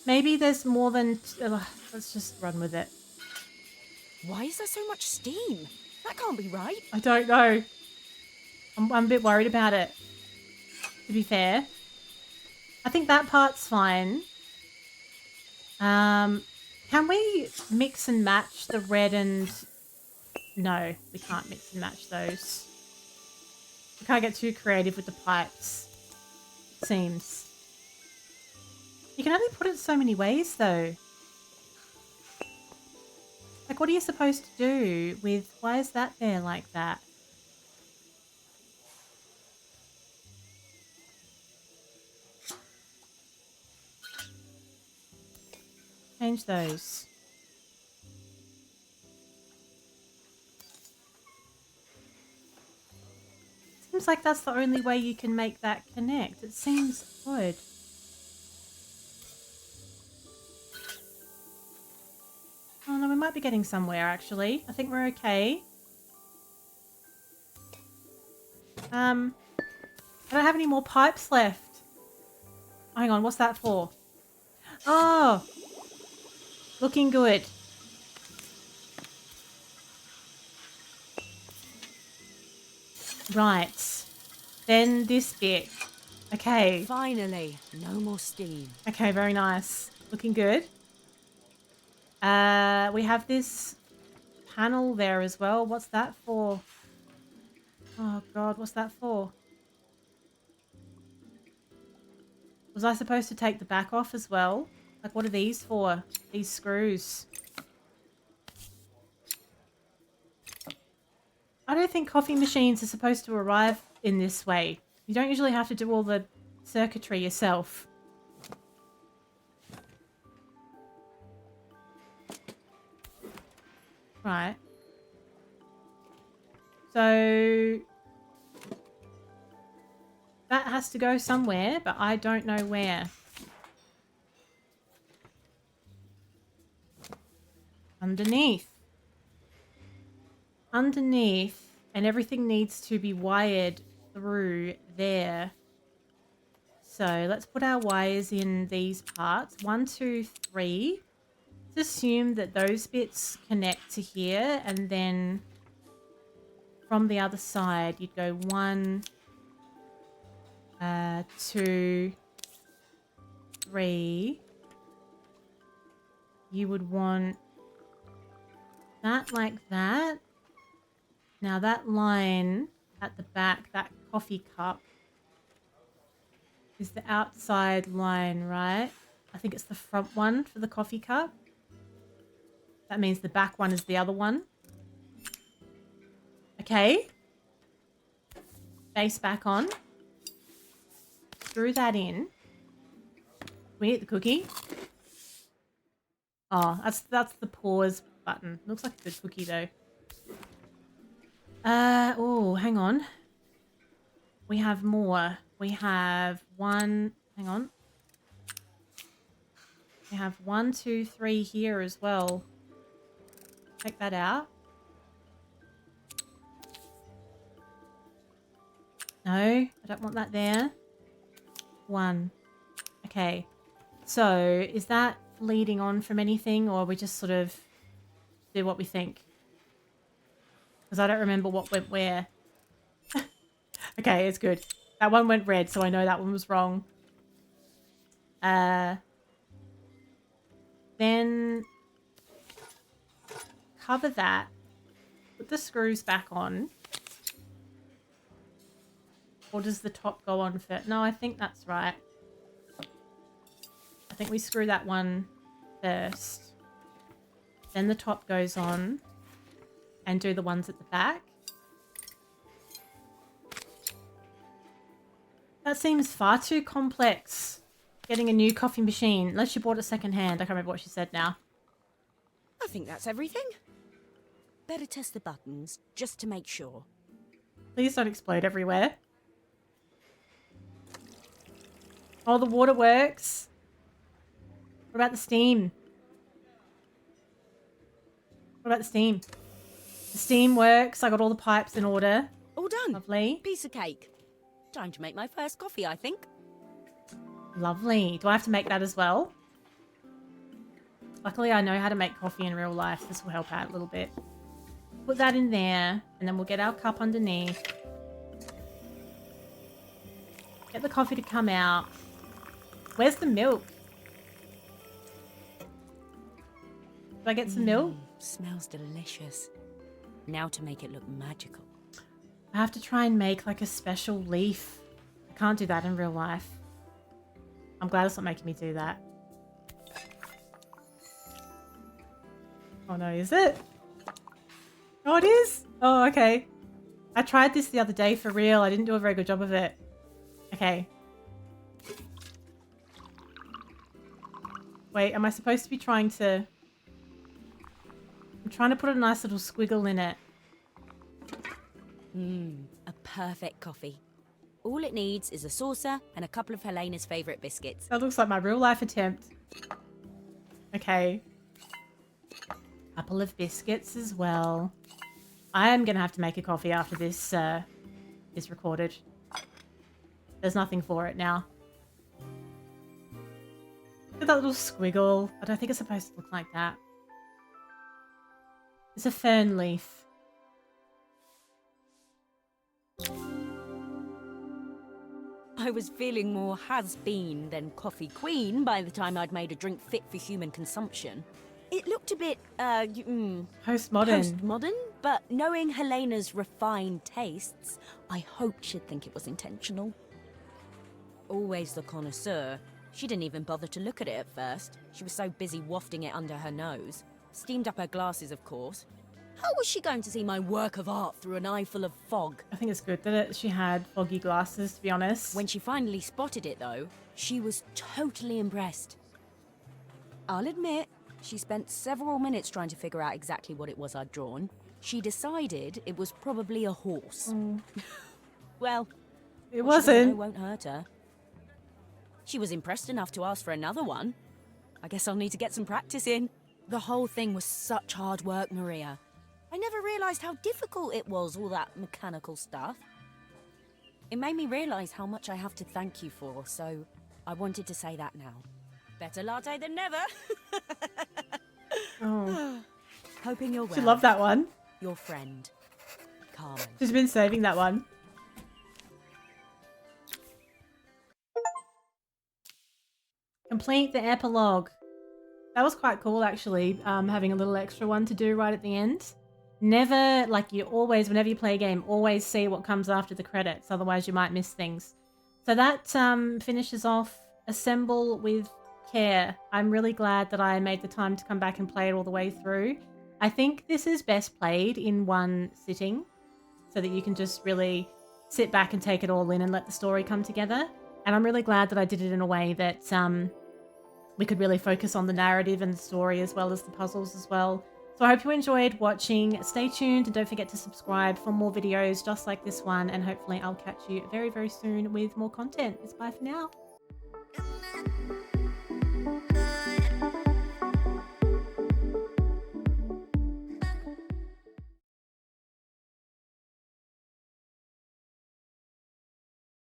Maybe there's more than... let's just run with it. Why is there so much steam? That can't be right. I don't know. I'm a bit worried about it, to be fair. I think that part's fine. Can we mix and match the red and... No, we can't mix and match those. We can't get too creative with the pipes. It seems. You can only put it so many ways, though. Like, what are you supposed to do with... Why is that there like that? Change those. Seems like that's the only way you can make that connect. It seems odd. Oh no, we might be getting somewhere actually. I think we're okay. I don't have any more pipes left. Hang on, what's that for? Oh! Looking good. Right. Then this bit. Okay. Finally, no more steam. Okay, very nice. Looking good. We have this panel there as well. What's that for? Oh god, what's that for? Was I supposed to take the back off as well? Like, what are these for? These screws. I don't think coffee machines are supposed to arrive in this way. You don't usually have to do all the circuitry yourself. Right. So that has to go somewhere, but I don't know where. Underneath. Underneath, and everything needs to be wired through there. So let's put our wires in these parts. 1, 2, 3. Let's assume that those bits connect to here, and then from the other side you'd go 1, 2, 3. You would want that like that. Now that line at the back, that coffee cup, is the outside line, right? I think it's the front one for the coffee cup. That means the back one is the other one. Okay. Base back on. Screw that in. We hit the cookie. Oh, that's the pause button. Looks like a good cookie though. Oh, hang on. We have more. We have 1, hang on. We have 1, 2, 3 here as well. Take that out. No, I don't want that there. 1. Okay. So, is that leading on from anything, or we just sort of do what we think? Because I don't remember what went where. Okay, it's good. That one went red, so I know that one was wrong. Then cover that. Put the screws back on. Or does the top go on first? No, I think that's right. I think we screw that one first. Then the top goes on. And do the ones at the back. That seems far too complex. Getting a new coffee machine. Unless you bought it secondhand. I can't remember what she said now. I think that's everything. Better test the buttons, just to make sure. Please don't explode everywhere. Oh, the water works. What about the steam? What about the steam? The steam works. I got all the pipes in order. All done. Lovely. Piece of cake. Time to make my first coffee, I think. Lovely. Do I have to make that as well? Luckily, I know how to make coffee in real life. This will help out a little bit. Put that in there, and then we'll get our cup underneath. Get the coffee to come out. Where's the milk? Do I get some milk? Smells delicious. Now to make it look magical. I have to try and make like a special leaf. I can't do that in real life. I'm glad it's not making me do that. Oh no, is it? Oh, it is? Oh, okay. I tried this the other day for real. I didn't do a very good job of it. Okay. Wait, am I supposed to be trying to... I'm trying to put a nice little squiggle in it. A perfect coffee. All it needs is a saucer and a couple of Helena's favourite biscuits. That looks like my real life attempt. Okay. Couple of biscuits as well. I am going to have to make a coffee after this is recorded. There's nothing for it now. Look at that little squiggle. I don't think it's supposed to look like that. It's a fern leaf. I was feeling more has-been than coffee queen by the time I'd made a drink fit for human consumption. It looked a bit, Postmodern. postmodern, but knowing Helena's refined tastes, I hoped she'd think it was intentional. Always the connoisseur, she didn't even bother to look at it at first. She was so busy wafting it under her nose. Steamed up her glasses, of course. How was she going to see my work of art through an eye full of fog? I think it's good that she had foggy glasses, to be honest. When she finally spotted it, though, she was totally impressed. I'll admit, she spent several minutes trying to figure out exactly what it was I'd drawn. She decided it was probably a horse. Well, it what she doesn't know wasn't. won't hurt her. She was impressed enough to ask for another one. I guess I'll need to get some practice in. The whole thing was such hard work, Maria. I never realised how difficult it was, all that mechanical stuff. It made me realise how much I have to thank you for, so I wanted to say that now. Better latte than never. Oh, Hoping you're well. she loved that one. Your friend, Carmen. She's been saving that one. Complete the epilogue. That was quite cool, actually, having a little extra one to do right at the end. Never, like you always, whenever you play a game, always see what comes after the credits, otherwise you might miss things. So that finishes off Assemble with Care. I'm really glad that I made the time to come back and play it all the way through. I think this is best played in one sitting, so that you can just really sit back and take it all in and let the story come together. And I'm really glad that I did it in a way that we could really focus on the narrative and the story as well as the puzzles as well. So I hope you enjoyed watching. Stay tuned and don't forget to subscribe for more videos just like this one. And hopefully I'll catch you very, very soon with more content. It's bye for now.